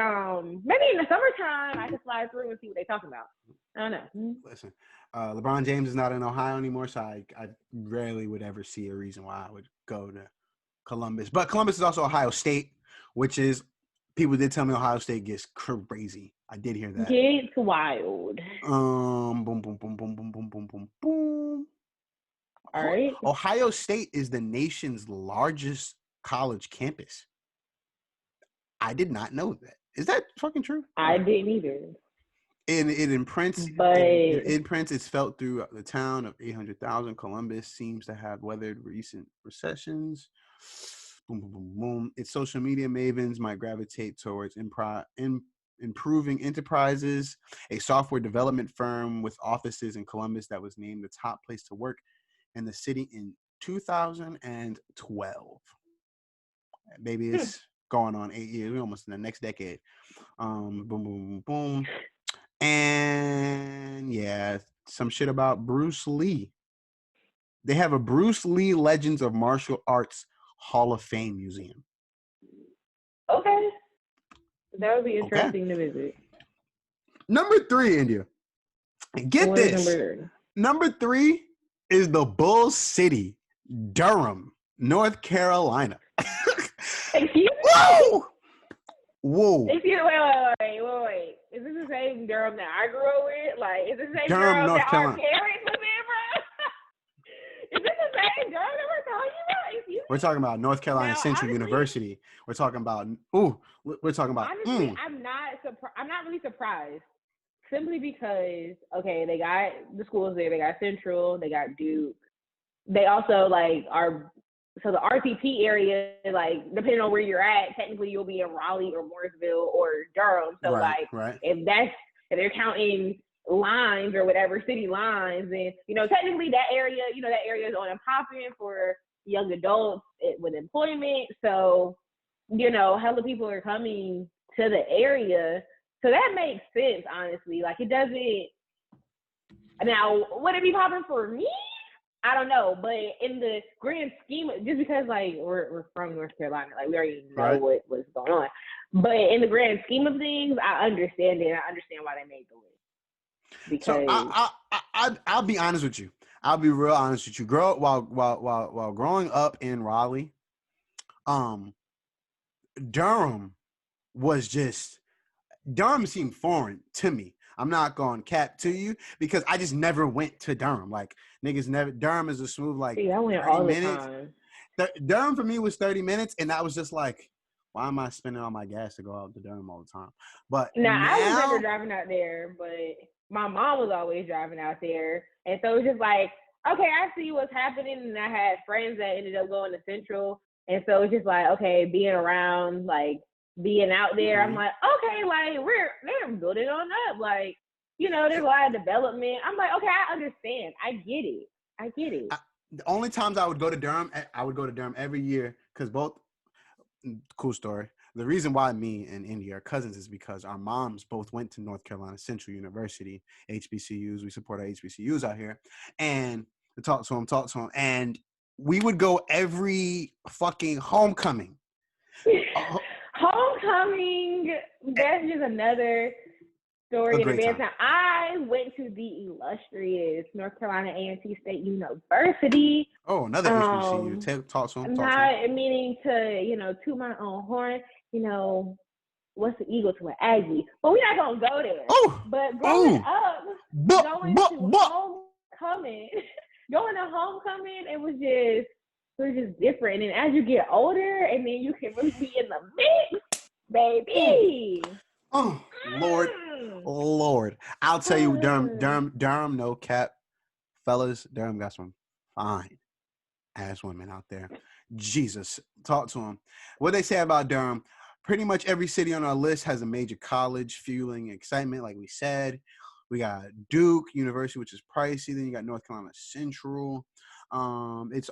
maybe in the summertime I can slide through and see what they're talking about. I don't know. Listen, LeBron James is not in Ohio anymore, so I rarely would ever see a reason why I would go to Columbus. But Columbus is also Ohio State, which is, people did tell me Ohio State gets crazy. I did hear that. Gets wild. Boom, boom, boom, boom, boom, boom, boom, boom, boom. All right. Ohio State is the nation's largest college campus. I did not know that. Is that fucking true? I didn't either. And it imprints, but it's felt through the town of 800,000. Columbus seems to have weathered recent recessions. Boom, boom, boom, boom. Its social media mavens might gravitate towards improving enterprises, a software development firm with offices in Columbus that was named the top place to work in the city in 2012. Maybe it's going on 8 years. We're almost in the next decade. Boom, boom, boom, boom. And yeah, some shit about Bruce Lee. They have a Bruce Lee Legends of Martial Arts Hall of Fame museum. Okay. That would be interesting to visit. Number 3, India. Get this. Number 3 is the Bull City, Durham, North Carolina. Excuse me? Whoa. Excuse me, wait. Is this the same Durham that I grew up with? Like, is this the same Durham, Durham North that Carolina. our parents was in, bro? Is this the same Durham that we're talking about? Excuse me? We're talking about North Carolina Now, Central honestly, University. We're talking about, honestly, I'm not really surprised. Simply because, okay, they got the schools there. They got Central. They got Duke. They also, like, so the RTP area, like, depending on where you're at, technically you'll be in Raleigh or Mooresville or Durham. So, right. if they're counting lines or whatever, city lines, and, technically that area is on and popping for young adults with employment. So, hella people are coming to the area. So that makes sense, honestly. Like, it doesn't. Now, would it be popping for me? I don't know, but in the grand scheme, just because like we're from North Carolina, like we already know what's going on. But in the grand scheme of things, I understand it. I understand why they made the list. Because so I'll be honest with you. I'll be real honest with you. While growing up in Raleigh, Durham seemed foreign to me. I'm not going cap to you because I just never went to Durham. Like, niggas never. Durham is a smooth, like, I went 30 all minutes. the time. Durham for me was 30 minutes, and that was just like, why am I spending all my gas to go out to Durham all the time? But now I was never driving out there, but my mom was always driving out there, and so it's just like, okay, I see what's happening, and I had friends that ended up going to Central, and so it's just like, okay, being around, like, being out there, I'm like, okay, like they're building on up, like, there's a lot of development. I'm like, okay, I understand, I get it. The only times I would go to Durham every year because cool story. The reason why me and Indy are cousins is because our moms both went to North Carolina Central University, HBCUs. We support our HBCUs out here, and talk to them, and we would go every fucking homecoming. Homecoming, that's just another story in advance. Now, I went to the illustrious North Carolina A&T State University. Oh, another HBCU. Talk to them. Not meaning to, toot my own horn, what's the eagle to an Aggie? But we're not going to go there. Oh, but growing up, going to homecoming, it was just different. And then as you get older, and then you can really be in the mix, baby. Oh, Lord. I'll tell you, Durham, no cap. Fellas, Durham got some fine ass women out there. Jesus, talk to them. What they say about Durham, pretty much every city on our list has a major college fueling excitement, like we said. We got Duke University, which is pricey. Then you got North Carolina Central. It's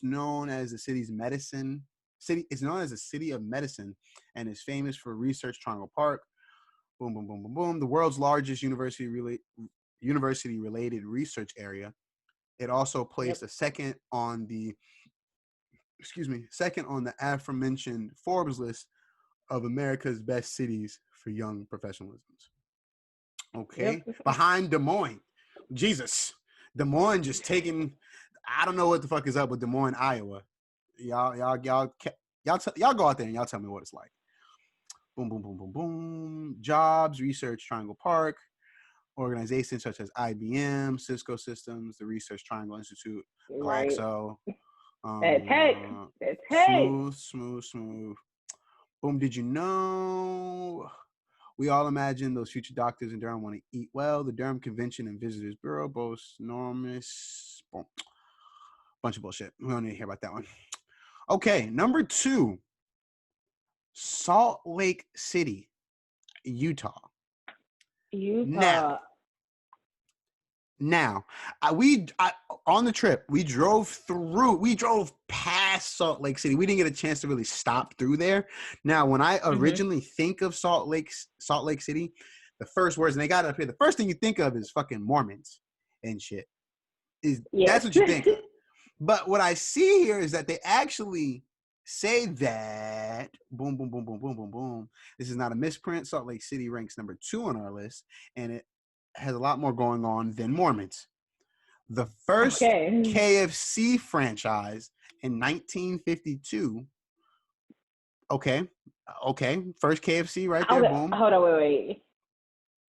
known as the city's medicine city. It's known as a city of medicine, and is famous for Research Triangle Park. Boom, boom, boom, boom, boom. The world's largest university-related research area. It also placed a second on the aforementioned Forbes list of America's best cities for young professionalism. Okay, behind Des Moines. Jesus, Des Moines just taking. I don't know what the fuck is up with Des Moines, Iowa. Y'all go out there and y'all tell me what it's like. Boom, boom, boom, boom, boom. Jobs, Research Triangle Park, organizations such as IBM, Cisco Systems, the Research Triangle Institute, Glaxo. Smooth. Boom. Did you know? We all imagine those future doctors in Durham want to eat well. The Durham Convention and Visitors Bureau boasts enormous bunch of bullshit. We don't need to hear about that one. Okay, number 2, Salt Lake City, Utah. Now, on the trip, we drove past Salt Lake City. We didn't get a chance to really stop through there. Now, when I originally think of Salt Lake City, the first words, and they got it up here, the first thing you think of is fucking Mormons and shit. That's what you think of. But what I see here is that they actually say that, boom, boom, boom, boom, boom, boom, boom. This is not a misprint. Salt Lake City ranks number 2 on our list, and it has a lot more going on than Mormons. The first KFC franchise in 1952. Okay. First KFC right there. Boom. Hold on, wait.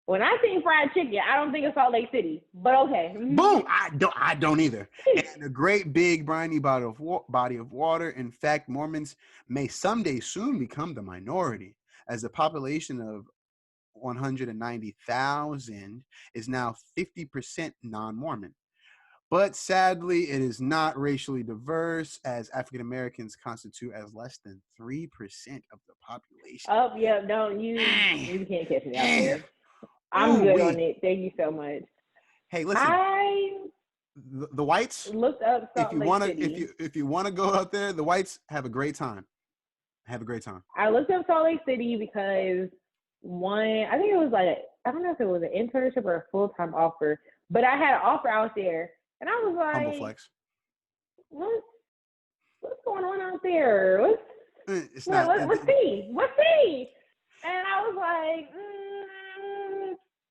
When I think fried chicken, I don't think of Salt Lake City, but okay. Boom. I don't either. And a great big briny body of water. In fact, Mormons may someday soon become the minority, as the population of 190,000 is now 50% non-Mormon. But sadly, it is not racially diverse, as African Americans constitute as less than 3% of the population. Oh, yeah, you can't catch me out there. I'm good on it. Thank you so much. Hey, listen. The whites looked up Salt Lake City. If you want to go out there, the whites have a great time. I looked up Salt Lake City because I think it was I don't know if it was an internship or a full-time offer, but I had an offer out there, and I was like, humble flex. What's going on out there? What's see? And I was like,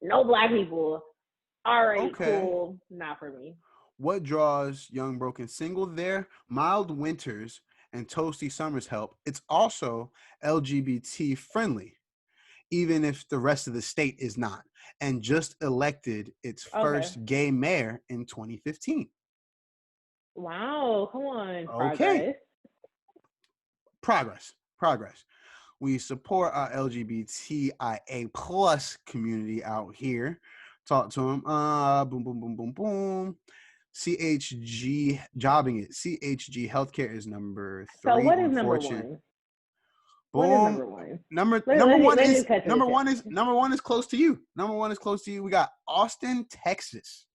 no black people. All right, cool. Not for me. What draws young broken single there? Mild winters and toasty summers help. It's also LGBT friendly, even if the rest of the state is not, and just elected its first gay mayor in 2015. Wow, come on. Progress. We support our LGBTIA plus community out here. Talk to them. Boom, boom, boom, boom, boom. CHG, jobbing it. CHG Healthcare is number 3. So what is number 1? Boom. Number one is close to you. We got Austin, Texas.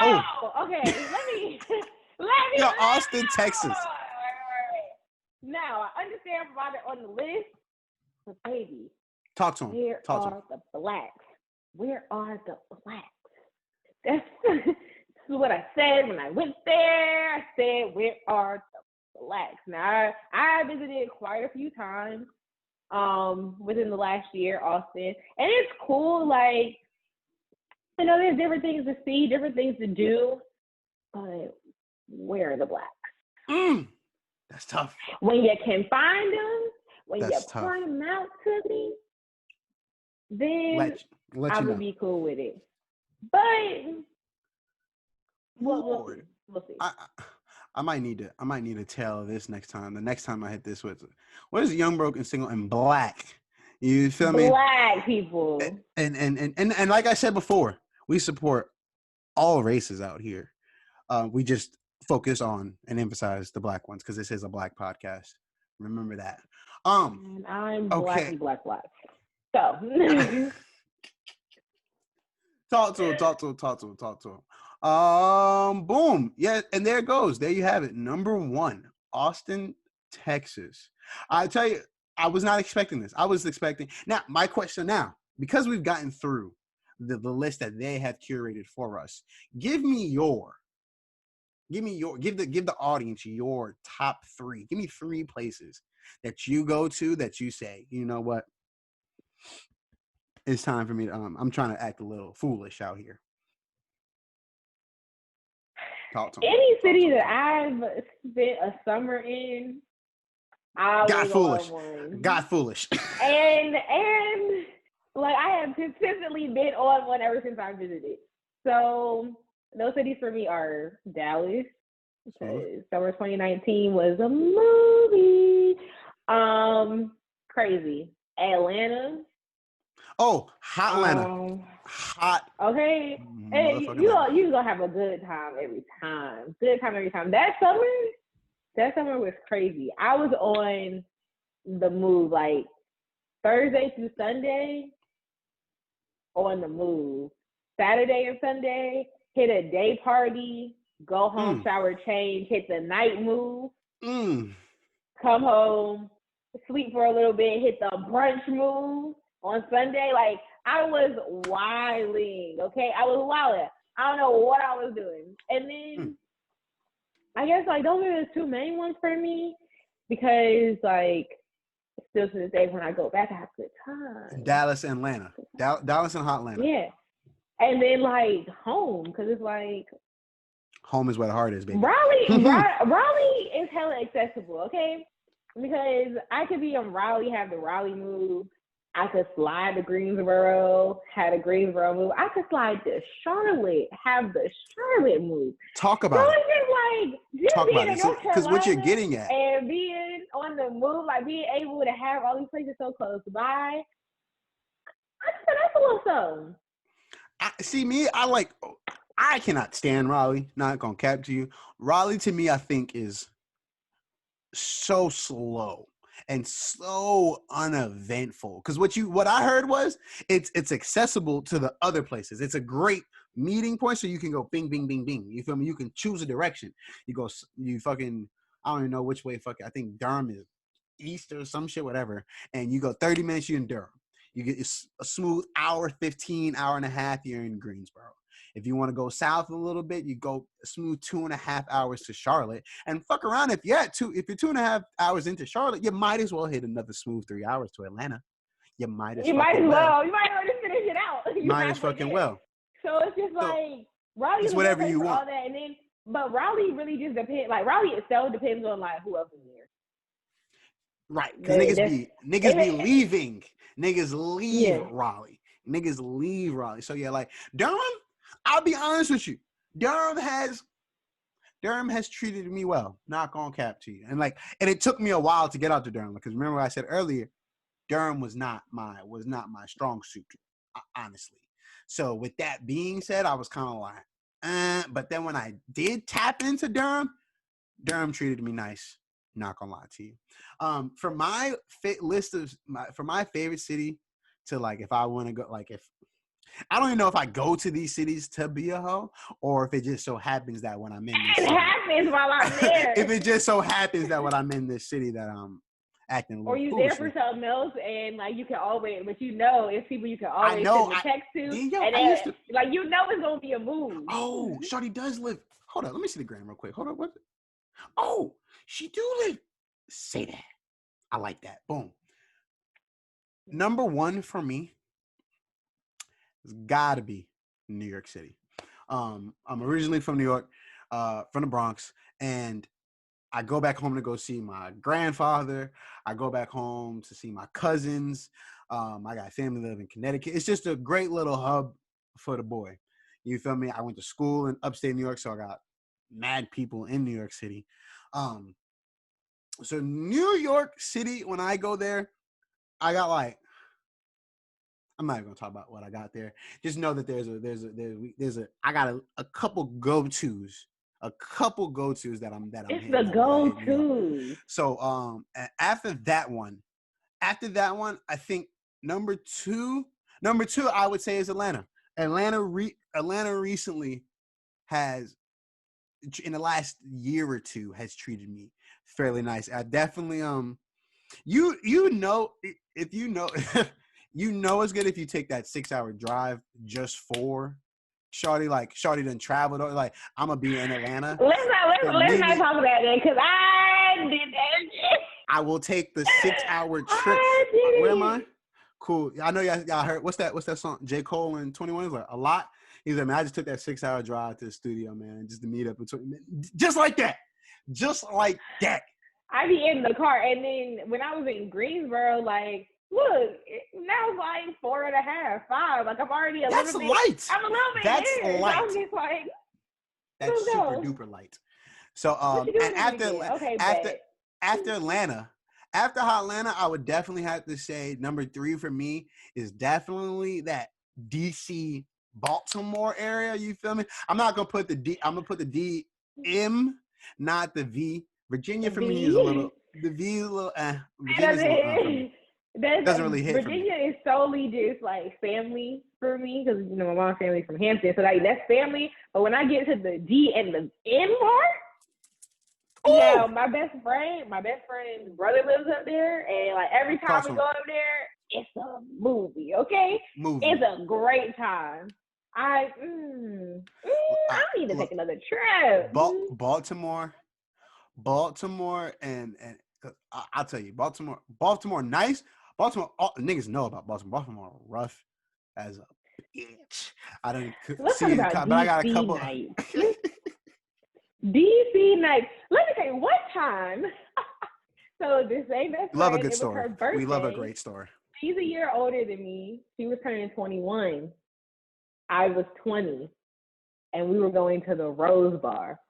Oh, okay. Let me. Yo, Austin, Texas. Right. Now I understand about it on the list, but baby, talk to him. Where are the blacks? This is what I said when I went there. I said, where are the blacks? Now, I visited quite a few times within the last year, Austin. And it's cool, there's different things to see, different things to do, but where are the blacks? That's tough. When you can find them, when you point them out to me, then I would be cool with it. But we'll see. I might need to tell this next time. The next time I hit this with, what is young, broken, single, and black? You feel me? Black people. And like I said before, we support all races out here. We just focus on and emphasize the black ones because this is a black podcast. Remember that. And I'm black and black. So Talk to him. Boom. Yeah, and there it goes. There you have it. Number 1, Austin, Texas. I tell you, I was not expecting this. I was expecting. Now, my question now, because we've gotten through the list that they have curated for us, give the audience your top 3. Give me 3 places that you go to that you say, you know what? It's time for me to I'm trying to act a little foolish out here. Talk to me. Any city that I've spent a summer in, I got foolish. Got foolish. and like I have consistently been on one ever since I visited. So those cities for me are Dallas, because summer 2019 was a movie. Crazy. Atlanta. Oh, hot Atlanta. Hot. Okay. And you gonna have a good time every time. Good time every time. That summer was crazy. I was on the move like Thursday through Sunday on the move. Saturday and Sunday, hit a day party, go home, shower, change, hit the night move, come home, sleep for a little bit, hit the brunch move on Sunday. Like, I was wilding, okay? I was wilding. I don't know what I was doing. And then I guess, like, those are the 2 main ones for me, because, like, still to this day, when I go back, I have a good time. Dallas and Atlanta. Dallas and hot Atlanta. Yeah. And then, like, home, because it's like, home is where the heart is, baby. Raleigh is hella accessible, okay? Because I could be in Raleigh, have the Raleigh move. I could slide to Greensboro, had a Greensboro move. I could slide to Charlotte, have the Charlotte move. Talk about it. Just being in North Carolina, because what you're getting at, and being on the move, like being able to have all these places so close by. That's a little something. I cannot stand Raleigh. Not gonna cap to you. Raleigh to me, I think, is so slow and so uneventful. Because what I heard was it's accessible to the other places. It's a great meeting point, so you can go bing, bing, bing, bing. You feel me? You can choose a direction. I don't even know which way. I think Durham is east or some shit, whatever. And you go 30 minutes, you're in Durham. You get a smooth hour 15, hour and a half, you're in Greensboro. If you want to go south a little bit, you go a smooth 2.5 hours to Charlotte. And fuck around, if you're 2.5 hours into Charlotte, you might as well hit another smooth 3 hours to Atlanta. You might as well. You might as well just finish it out. You might as fucking well. So it's just like Raleigh is whatever you want. All that, and then but Raleigh really just depends. Like Raleigh itself depends on like who else is there. Right, because niggas be leaving. Niggas leave Raleigh. Niggas leave Raleigh. So yeah, like Durham, I'll be honest with you. Durham has treated me well. Not gonna cap to you. And it took me a while to get out to Durham, because remember what I said earlier, Durham was not my strong suit, honestly. So with that being said, I was kind of like, but then when I did tap into Durham treated me nice. Not gonna lie to you. For my my favorite city to like, if I want to go, like if I don't even know if I go to these cities to be a hoe, or if it just so happens that when I'm in this city, happens while I'm there. If it just so happens that when I'm in this city that I'm acting a little or you there for something else, and like you can always, but it's people you can always send a text to, like it's gonna be a move. Oh, Shawty does live. Hold on, let me see the gram real quick. Hold on, what? Oh, she do live. Say that. I like that. Boom. Number 1 for me has got to be New York City. I'm originally from New York, from the Bronx, and I go back home to go see my grandfather. I go back home to see my cousins. I got family live in Connecticut. It's just a great little hub for the boy. You feel me? I went to school in upstate New York, so I got mad people in New York City. So New York City, when I go there, I got like, I'm not even gonna talk about what I got there. Just know that I got a couple go-tos. A couple go-tos that I'm it's the go-to. So after that one, I think number two I would say is Atlanta. Atlanta recently has, in the last year or two, has treated me fairly nice. I definitely you know, if you know you know it's good if you take that 6-hour drive just for Shawty. Like Shawty done traveled, or like I'm gonna be in Atlanta. Let's not talk about that because I did that. I will take the 6-hour trip. Where am I? Cool. I know y'all heard. What's that song? J. Cole and 21 is like a lot. He's like, man, I just took that 6-hour drive to the studio, man, just to meet up between, just like that. I be in the car, and then when I was in Greensboro, like, look, now it's like 4.5, 5. Like I'm already a That's little bit. light. I'm a little bit. That's in. light. So I'm just like, that's super duper light. So and after Atlanta, after Atlanta, I would definitely have to say number 3 for me is definitely that DC Baltimore area. You feel me? I'm not gonna put the D. I'm gonna put the D M, not the V. Virginia for me is a little. The V is a little. Virginia's a little for me. Doesn't really hit Virginia for me. is solely just like family for me because my mom's family's from Hampton, so like that's family. But when I get to the D and the M part, yeah, my best friend's brother lives up there, and like every time we go up there, it's a movie. Okay, it's a great time. I need to take another trip. Baltimore, and I'll tell you, Baltimore, nice. Baltimore, niggas know about Baltimore. Baltimore rough as a bitch. I don't see it, but I got a couple. DC night. Let me tell you, one time. So this same best friend, love a good it story. Was her birthday. We love a great story. She's a year older than me. She was turning 21. I was 20, and we were going to the Rose Bar.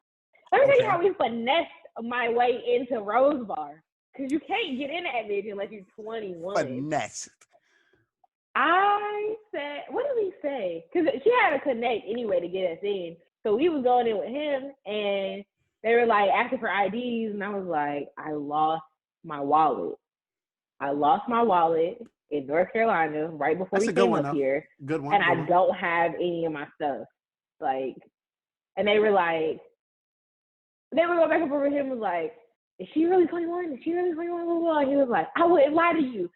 Let me tell you how we finessed my way into Rose Bar. Because you can't get in that bitch unless you're 21. Finesse. I said, what did we say? Because she had to connect anyway to get us in. So we was going in with him, and they were like asking for IDs, and I was like, I lost my wallet. In North Carolina right before we came up here. Good one. And I don't have any of my stuff. Like, and they were like, they were going back and forth with him, was like, is she really 21? Is she really 21? And he was like, I wouldn't lie to you.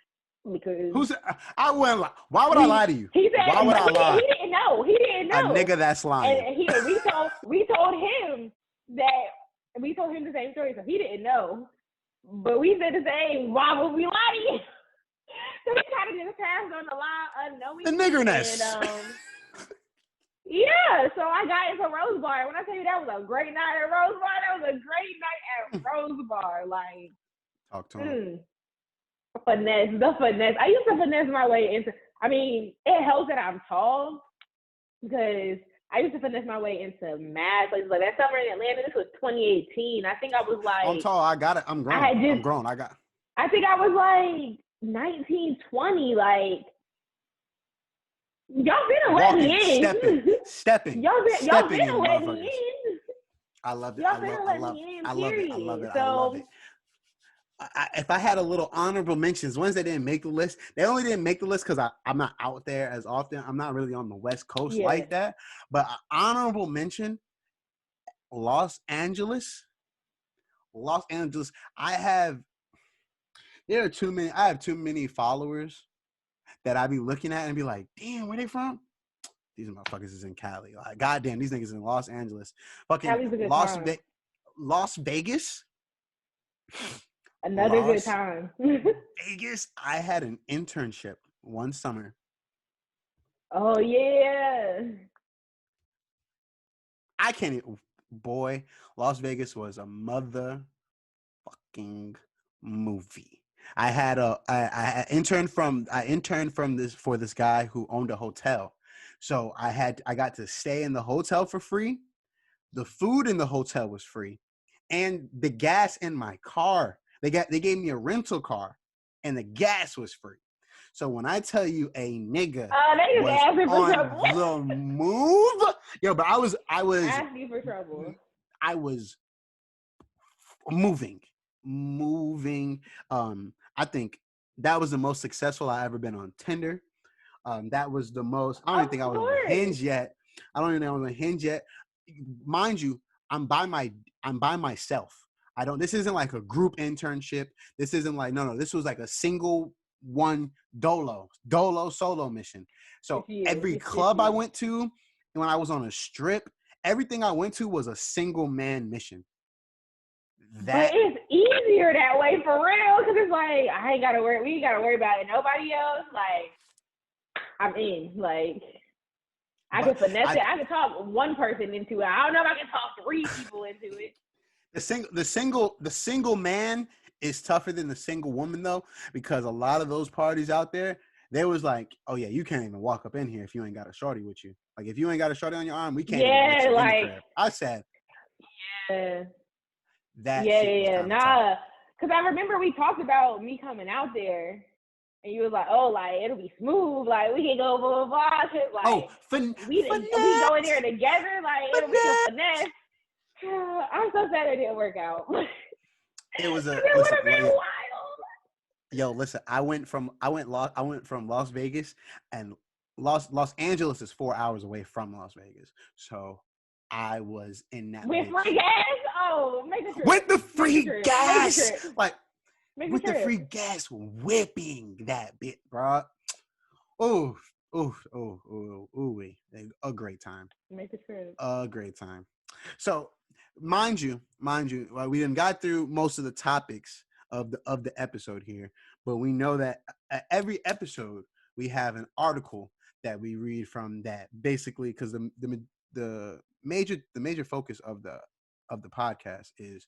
Because I wouldn't lie. Why would I lie to you? He said, why would I lie? He didn't know. A nigga that's lying. And we told him the same story, so he didn't know. But we said the same. Why would we lie to you? So we kind of just passed on the lie unknowingly. The niggerness. Yeah, so I got into Rose Bar. When I tell you that was a great night at Rose Bar, that was a great night at Rose Bar. Like, talk to him. The finesse. I used to finesse my way into. I mean, it helps that I'm tall because I used to finesse my way into mad places. Like that summer in Atlanta, this was 2018. I think I was like. I'm tall. I got it. I'm grown. I'm grown. I think I was like 19, 20. Like. Y'all been letting me in. Stepping. Y'all been letting me in. I love it. Y'all been letting me in. I love it. I love it. If I had a little honorable mentions, ones that didn't make the list, they only didn't make the list because I'm not out there as often. I'm not really on the West Coast like that. But honorable mention, Los Angeles. I have too many followers that I be looking at and be like, damn, where they from? These motherfuckers is in Cali. Like, goddamn, these niggas in Los Angeles. Fucking Las Vegas. Another good time. Vegas. I had an internship one summer. Oh yeah. I can't even. Boy, Las Vegas was a motherfucking movie. I interned for this guy who owned a hotel. So I got to stay in the hotel for free. The food in the hotel was free. And the gas in my car. They gave me a rental car and the gas was free. So when I tell you a nigga was on the move, but I was asking for trouble. I was moving. I think that was the most successful I ever been on Tinder. That was the most. I don't even think I was on Hinge yet. I don't even know I was on Hinge yet. Mind you, I'm by myself. I don't. This isn't like a group internship. This isn't like no. This was like a single one dolo solo mission. So every club I went to, when I was on a strip, everything I went to was a single man mission. But it's easier that way for real, because it's like we ain't gotta worry about it. Nobody else, like I'm in. Like I can finesse it. I can talk one person into it. I don't know if I can talk 3 people into it. The single man is tougher than the single woman though, because a lot of those parties out there, they was like, oh yeah, you can't even walk up in here if you ain't got a shorty with you. Like if you ain't got a shorty on your arm, we can't even let you in the crib. I said, yeah. Yeah. Nah, because I remember we talked about me coming out there, and you was like, "Oh, like it'll be smooth, like we can go blah blah blah." Like, we go in there together, like it'll be a finesse. I'm so sad it didn't work out. It was it would have been wild. Yo, listen, I went from Las Vegas, and Los Angeles is 4 hours away from Las Vegas, so I was in that with free gas. Oh, make a trip. With the free gas, like with the free gas, whipping that bit, bro. Oh, a great time. Make a trip. A great time. So, mind you, well, we done got through most of the topics of the episode here, but we know that at every episode we have an article that we read from that basically, because the major focus of the podcast is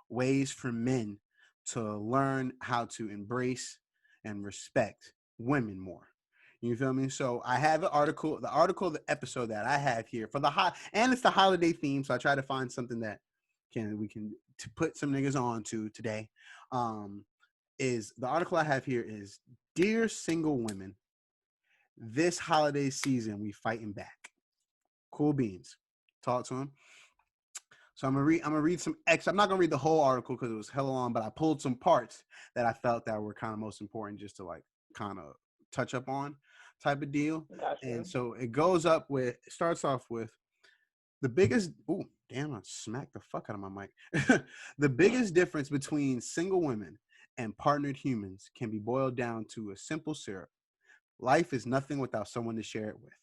ways for men to learn how to embrace and respect women more. You feel me? So I have the article, the episode that I have here for and it's the holiday theme. So I try to find something that we can to put some niggas on to today. Is the article I have here is Dear Single Women, this holiday season we fighting back. Cool beans. Talk to him. So I'm gonna read some excerpts. I'm not gonna read the whole article because it was hella long, but I pulled some parts that I felt that were kind of most important just to like kind of touch up on type of deal. Gotcha. And so it starts off with the biggest, oh damn, I smacked the fuck out of my mic. The biggest difference between single women and partnered humans can be boiled down to a simple syrup. Life is nothing without someone to share it with.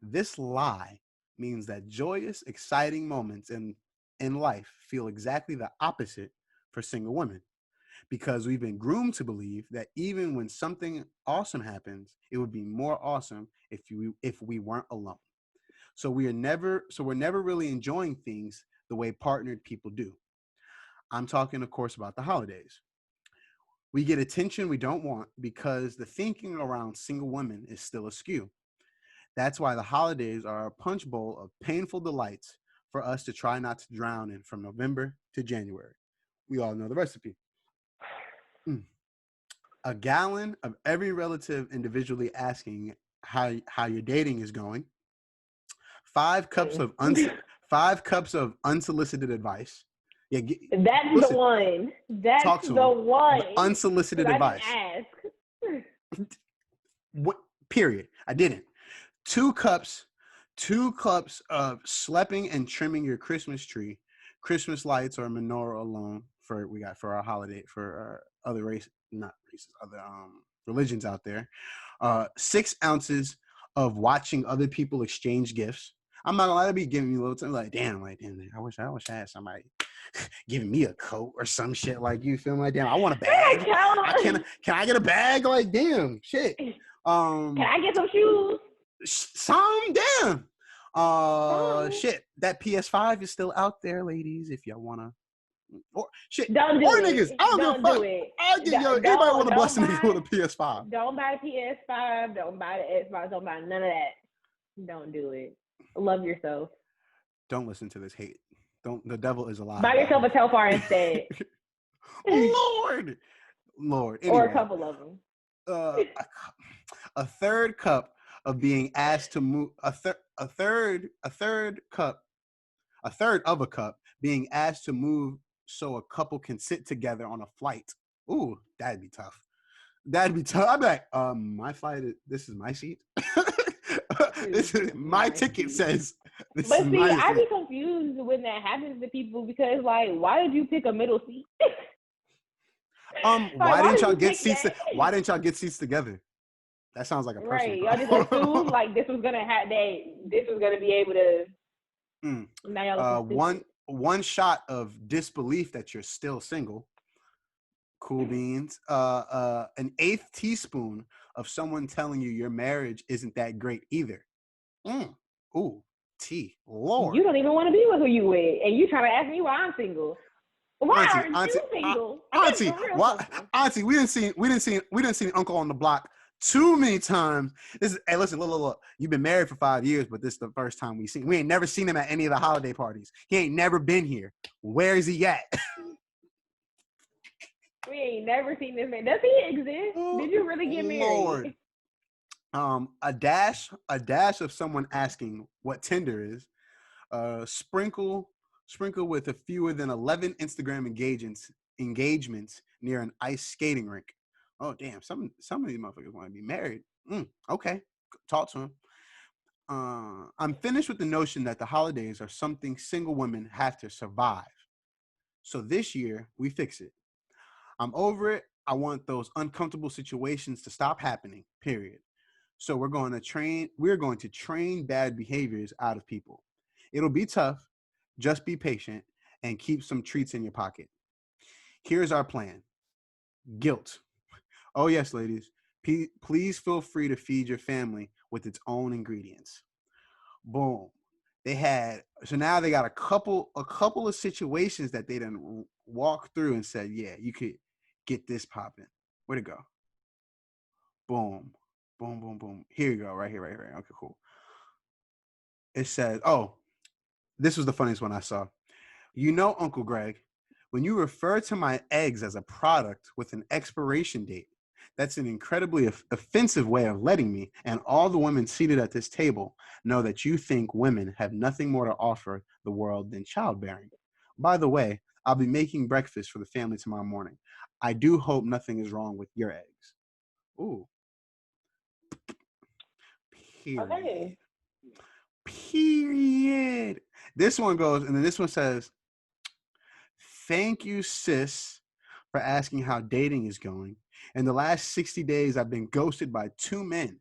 This lie means that joyous, exciting moments in life feel exactly the opposite for single women, because we've been groomed to believe that even when something awesome happens, it would be more awesome if we weren't alone. So we're never really enjoying things the way partnered people do. I'm talking, of course, about the holidays. We get attention we don't want because the thinking around single women is still askew. That's why the holidays are a punch bowl of painful delights for us to try not to drown in from November to January. We all know the recipe. A gallon of every relative individually asking how your dating is going. 5 cups of unsolicited advice. Yeah, the one. That's the one. Unsolicited advice. Ask. What? Period. I didn't. 2 cups of schlepping and trimming your Christmas tree, Christmas lights or menorah alone for our holiday for other religions out there. 6 ounces of watching other people exchange gifts. I'm not gonna lie, to be giving me a little time like damn, I wish I had somebody giving me a coat or some shit, like, you feel me? Like, damn, I want a bag. Can I get a bag? Like, damn, shit. Can I get some shoes? Damn. Shit. That PS5 is still out there, ladies. If y'all wanna, or shit, don't do or it. niggas. I don't give a fuck. Anybody want to bless a nigga with a PS5? Don't buy the PS5. Don't buy the Xbox. Don't buy none of that. Don't do it. Love yourself. Don't listen to this hate. Don't. The devil is alive. Buy yourself a Telfar instead. Lord. Anyway, or a couple of them. A third cup of being asked to move. A third of a cup being asked to move so a couple can sit together on a flight. Ooh, that'd be tough. That'd be tough. I'd be like, my flight. This is my seat. This is my ticket. Says this but is see, my I seat. be confused when that happens to people because, like, why did you pick a middle seat? Why why didn't did y'all you get pick seats? that? Why didn't y'all get seats together? That sounds like a personal Right. Y'all just assumed like this was gonna have this was gonna be able to. Now y'all looking one shot of disbelief that you're still single. Cool beans. An eighth teaspoon of someone telling you your marriage isn't that great either. Ooh, tea. Lord. You don't even want to be with who you with, and you trying to ask me why I'm single. Why aren't you single? Auntie, what? Auntie, we didn't see Uncle on the Block too many times. Hey, listen, look. You've been married for 5 years, but this is the first time we ain't never seen him at any of the holiday parties. He ain't never been here. Where is he at? We ain't never seen this man. Does he exist? Did you really get married? Lord. A dash of someone asking what Tinder is. Sprinkle with a fewer than 11 Instagram engagements near an ice skating rink. Oh damn! Some of these motherfuckers want to be married. Okay, talk to him. I'm finished with the notion that the holidays are something single women have to survive. So this year we fix it. I'm over it. I want those uncomfortable situations to stop happening. Period. So we're going to train bad behaviors out of people. It'll be tough. Just be patient and keep some treats in your pocket. Here's our plan. Guilt. Oh, yes, ladies. Please feel free to feed your family with its own ingredients. Boom. So now they got a couple of situations that they done walk through and said, yeah, you could get this popping. Where'd it go? Boom. Boom, boom, boom. Here you go. Right here. Okay, cool. It says, this was the funniest one I saw. You know, Uncle Greg, when you refer to my eggs as a product with an expiration date, that's an incredibly offensive way of letting me and all the women seated at this table know that you think women have nothing more to offer the world than childbearing. By the way, I'll be making breakfast for the family tomorrow morning. I do hope nothing is wrong with your eggs. Ooh. Period. Okay. Period. This one goes, and then this one says, thank you, sis, for asking how dating is going. In the last 60 days, I've been ghosted by 2 men.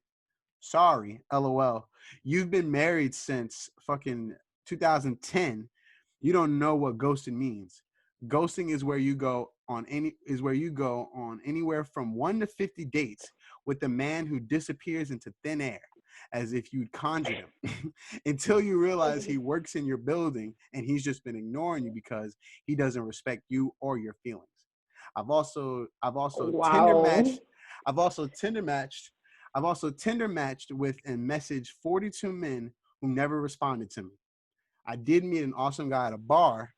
Sorry, LOL. You've been married since fucking 2010. You don't know what ghosting means. Ghosting is where you go on anywhere from 1 to 50 dates with a man who disappears into thin air, as if you'd conjured him, until you realize he works in your building and he's just been ignoring you because he doesn't respect you or your feelings. I've also Tinder matched with and messaged 42 men who never responded to me. I did meet an awesome guy at a bar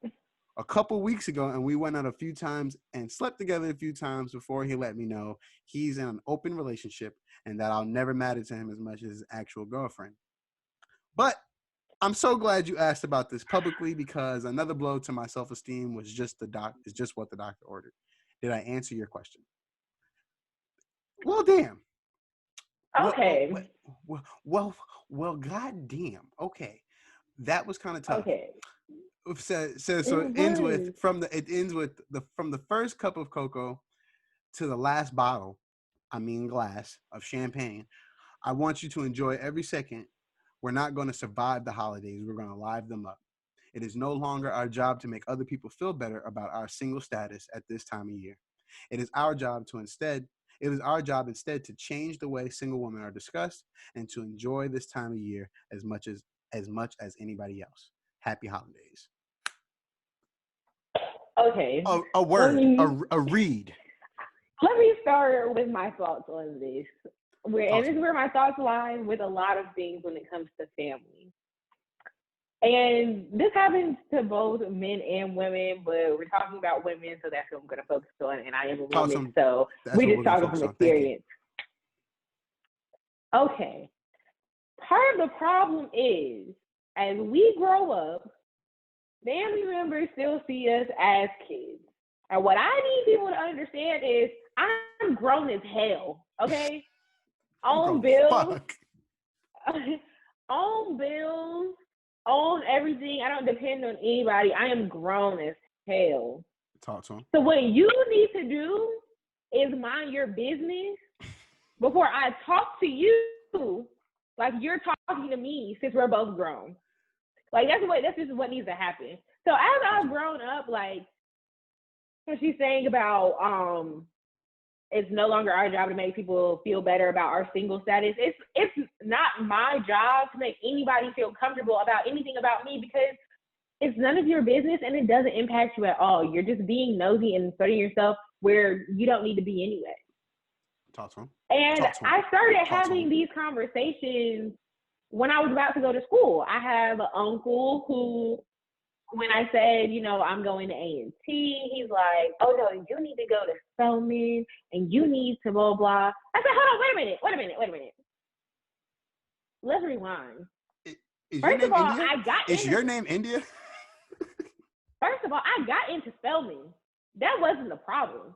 a couple weeks ago, and we went out a few times and slept together a few times before he let me know he's in an open relationship and that I'll never matter to him as much as his actual girlfriend. But I'm so glad you asked about this publicly, because another blow to my self-esteem is just what the doctor ordered. Did I answer your question? Well, damn. Okay. Well, goddamn. Okay, that was kind of tough. Okay. So it ends with from the first cup of cocoa to the last glass of champagne. I want you to enjoy every second. We're not going to survive the holidays. We're going to live them up. It is no longer our job to make other people feel better about our single status at this time of year. It is our job instead to change the way single women are discussed and to enjoy this time of year as much as anybody else. Happy holidays. Okay. A word, a read. Let me start with my thoughts on this. This is where my thoughts lie with a lot of things when it comes to family. And this happens to both men and women, but we're talking about women, so that's what I'm going to focus on. And I am a woman, so we're just talking from experience. Okay. Part of the problem is, as we grow up, family members still see us as kids. And what I need people to understand is, I'm I'm grown as hell, okay? Own bills. Own bills. Own everything. I don't depend on anybody. I am grown as hell. Talk to him. So what you need to do is mind your business before I talk to you like you're talking to me, since we're both grown. Like that's just what needs to happen. So as I've grown up, like what she's saying about it's no longer our job to make people feel better about our single status. It's not my job to make anybody feel comfortable about anything about me, because it's none of your business and it doesn't impact you at all. You're just being nosy and inserting yourself where you don't need to be anyway. Talk to him. And I started having these conversations when I was about to go to school. I have an uncle who, when I said, you know, I'm going to A&T, he's like, oh no, you need to go to Spelman and you need to blah, blah. I said, hold on, wait a minute. Let's rewind. First of all, I got Is your name India? First of all, I got into Spelman. That wasn't the problem.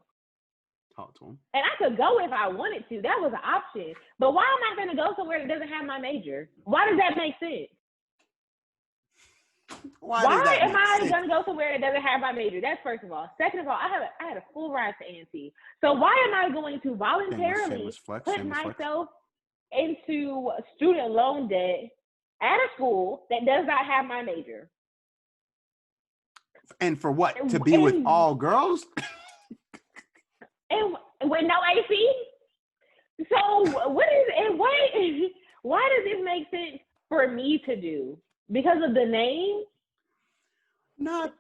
Talk to him. And I could go if I wanted to. That was an option. But why am I going to go somewhere that doesn't have my major? Why does that make sense? Why am I going to go somewhere that doesn't have my major? That's first of all. Second of all, I had a full ride to A&T. So why am I going to voluntarily put myself into student loan debt at a school that does not have my major? And for what? To be with all girls? And with no AC? So why does this make sense for me to do? Because of the name? No.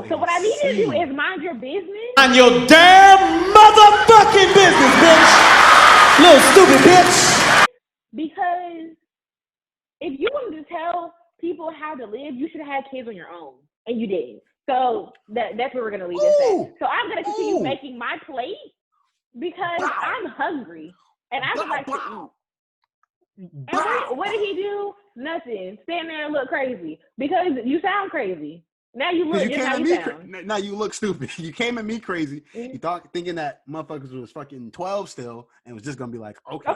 So what I need to do is mind your business. Mind your damn motherfucking business, bitch. Little stupid bitch. Because if you wanted to tell people how to live, you should have had kids on your own. And you didn't. So that's where we're going to leave this at. So I'm going to continue making my plate because I'm hungry. And I would like to eat. And what did he do? Nothing. Stand there and look crazy. Because you sound crazy. Now you look just how you sound. Now you look stupid. You came at me crazy. You thinking that motherfuckers was fucking 12 still and was just going to be like, okay.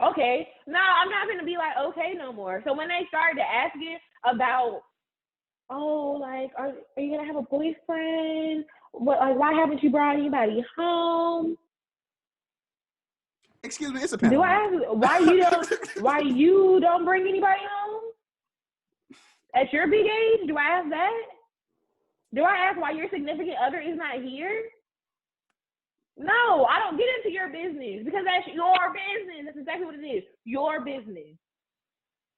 Okay. No, I'm not going to be like, okay, no more. So when they started asking about, oh, like, are you going to have a boyfriend? What, like, why haven't you brought anybody home? Excuse me, it's a panel. Do I ask why you don't bring anybody home? At your big age, do I ask that? Do I ask why your significant other is not here? No, I don't get into your business because that's your business. That's exactly what it is. Your business.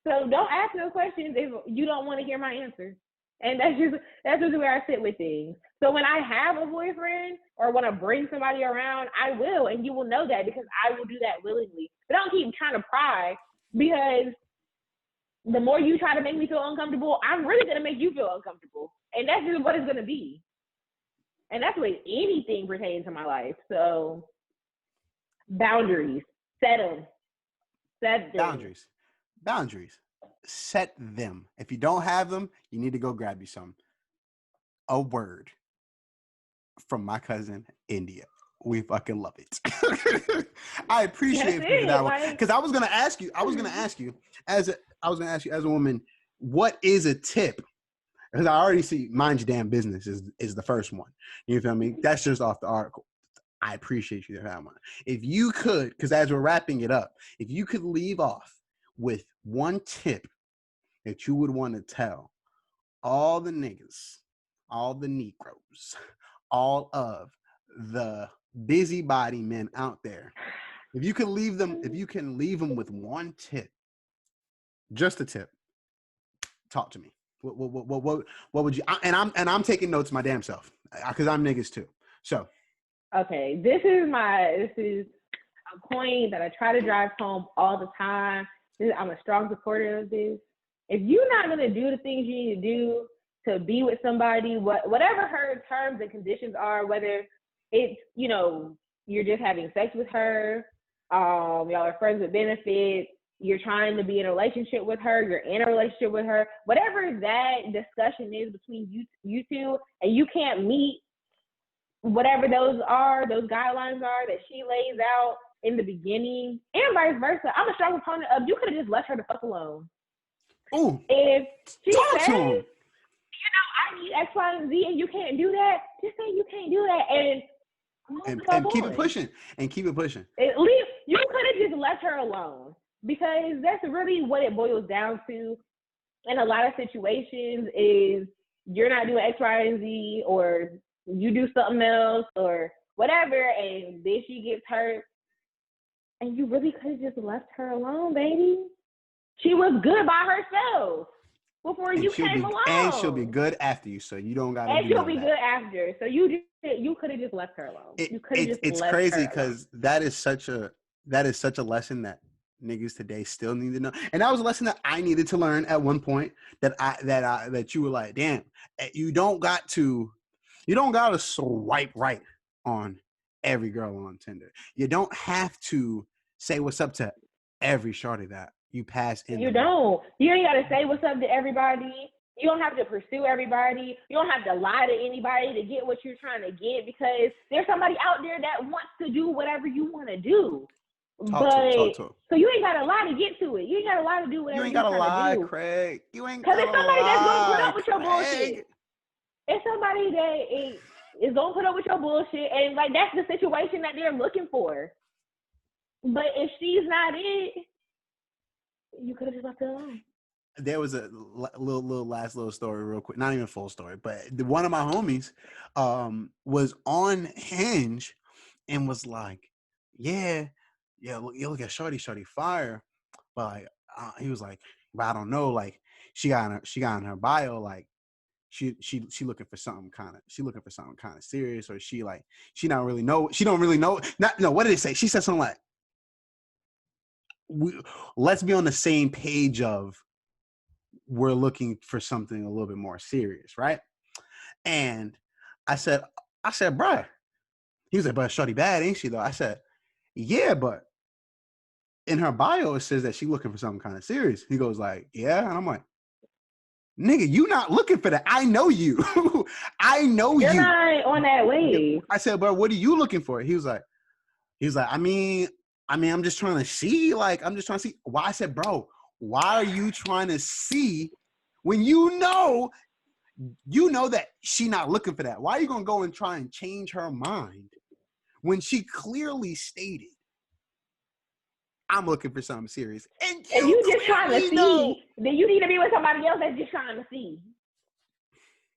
So don't ask no questions if you don't want to hear my answer. And that's just where I sit with things. So when I have a boyfriend or want to bring somebody around, I will, and you will know that because I will do that willingly. But don't keep trying to pry, because the more you try to make me feel uncomfortable, I'm really going to make you feel uncomfortable. And that's just what it's going to be. And that's with anything pertaining to my life. So boundaries, set them. Boundaries. Set them. If you don't have them, you need to go grab you some. A word from my cousin, India. We fucking love it. I appreciate you for that one. Because I was gonna ask you as a woman, what is a tip? Because I already see mind your damn business is the first one. You feel me? That's just off the article. I appreciate you for that one. If you could, because as we're wrapping it up, if you could leave off with one tip that you would want to tell all the niggas, all the Negroes, all of the busybody men out there, if you can leave them with one tip, just a tip, talk to me. What would you? And I'm taking notes my damn self because I'm niggas too. So, okay, this is a point that I try to drive home all the time. I'm a strong supporter of this. If you're not gonna do the things you need to do to be with somebody, whatever her terms and conditions are, whether it's, you know, you're just having sex with her, y'all are friends with benefits, you're trying to be in a relationship with her, you're in a relationship with her, whatever that discussion is between you two, and you can't meet whatever those guidelines are that she lays out in the beginning, and vice versa. I'm a strong proponent of you could have just left her the fuck alone. Ooh, if she talk says, to him. I need X, Y, and Z, and you can't do that, just say you can't do that, and keep it pushing. And keep it pushing. At least you could have just left her alone, because that's really what it boils down to in a lot of situations is you're not doing X, Y, and Z, or you do something else or whatever, and then she gets hurt. And you really could have just left her alone, baby. She was good by herself before you came along. And she'll be good after you, so you don't got to do that. And she'll be good after. So you could have just left her alone. It's crazy because that is such a lesson that niggas today still need to know. And that was a lesson that I needed to learn at one point that you were like, damn, you don't got to swipe right on every girl on Tinder. You don't have to say what's up to every shorty that you pass in. You don't. You ain't got to say what's up to everybody. You don't have to pursue everybody. You don't have to lie to anybody to get what you're trying to get, because there's somebody out there that wants to do whatever you want to do. Talk to him. So you ain't got to lie to get to it. You ain't got to lie to do whatever you ain't got to lie, do. Craig. You ain't got to lie. Because it's somebody that's going to put up with your bullshit. It's somebody that is going to put up with your bullshit, and like that's the situation that they're looking for. But if she's not it, you could have just left her alone. There was a last little story real quick. Not even a full story, but one of my homies was on Hinge and was like, yeah, you look at Shorty Fire. But like, he was like, but I don't know, like she got in her bio, like she looking for something kind of serious, or she don't really know. What did it say? She said something like, let's be on the same page of we're looking for something a little bit more serious, right? And I said, bruh. He was like, but shorty bad, ain't she though? I said, yeah, but in her bio it says that she looking for something kind of serious. He goes like, yeah, and I'm like, nigga, you not looking for that. I know you. I know You're you. not on that wave. I said, but what are you looking for? He was like, I mean, I'm just trying to see. Why? I said, bro, why are you trying to see when you know that she not looking for that? Why are you gonna go and try and change her mind when she clearly stated, I'm looking for something serious? And you just trying to see, then you need to be with somebody else that's just trying to see.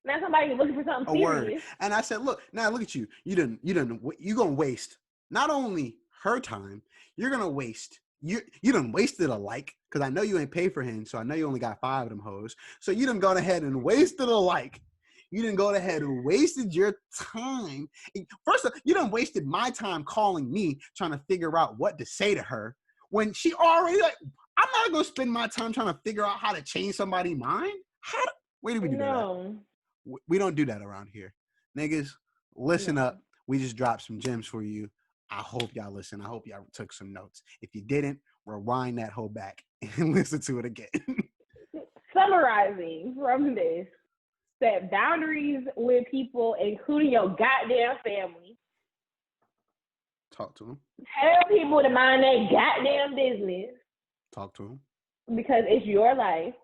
Not somebody looking for something serious. Word. And I said, look at you. You're gonna waste not only her time, you're gonna waste. You done wasted a like, because I know you ain't paid for him, so I know you only got 5 of them hoes. So you done gone ahead and wasted a like. You done go ahead and wasted your time. First of all, you done wasted my time calling me trying to figure out what to say to her when she already like, I'm not gonna spend my time trying to figure out how to change somebody's mind. Where do we do that? We don't do that around here. Niggas, listen up. We just dropped some gems for you. I hope y'all listen. I hope y'all took some notes. If you didn't, rewind that whole back and listen to it again. Summarizing from this, set boundaries with people, including your goddamn family. Talk to them. Tell people to mind their goddamn business. Talk to them. Because it's your life.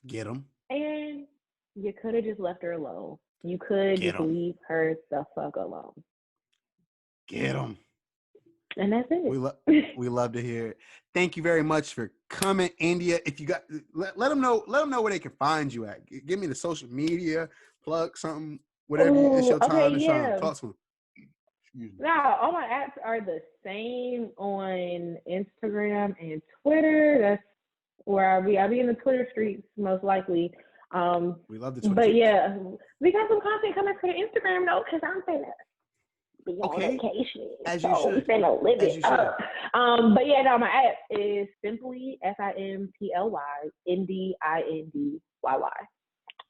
Get them. And you could have just left her alone. You could just leave her the fuck alone. Get them. And that's it. We love to hear it. Thank you very much for coming, India. If you got, let them know where they can find you at. Give me the social media, plug something, whatever. It's your time to shine. Talk to them. No, all my apps are the same on Instagram and Twitter. That's where I'll be in the Twitter streets most likely. We love the Twitter. But streets. Yeah, we got some content coming for the Instagram though, because I'm finna be on vacation. As you should. I'm finna live it up. But yeah, no, my app is simply SIMPLY NDINDYY,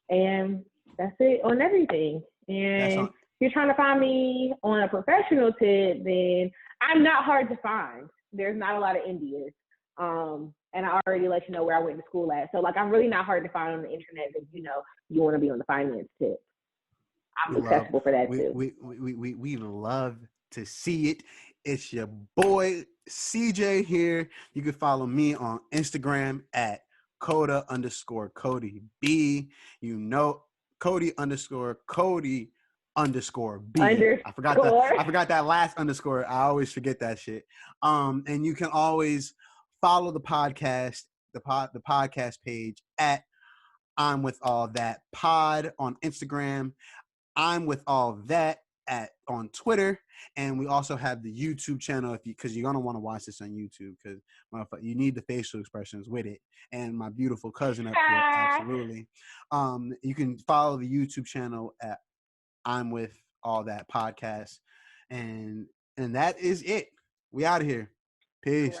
and that's it on everything. And if you're trying to find me on a professional tip, then I'm not hard to find. There's not a lot of Indians. And I already let you know where I went to school at. So like, I'm really not hard to find on the internet if you want to be on the finance tip. I'm successful for that too. We love to see it. It's your boy CJ here. You can follow me on Instagram at Coda_Cody B. You know, Cody_Cody_B. I forgot that last underscore. I always forget that shit. And you can always follow the podcast, the podcast page at I'm With All That Pod on Instagram. I'm With All That on Twitter, and we also have the YouTube channel because you're gonna want to watch this on YouTube because you need the facial expressions with it. And my beautiful cousin up here, absolutely. You can follow the YouTube channel at I'm With All That Podcast, and that is it. We out of here. Peace.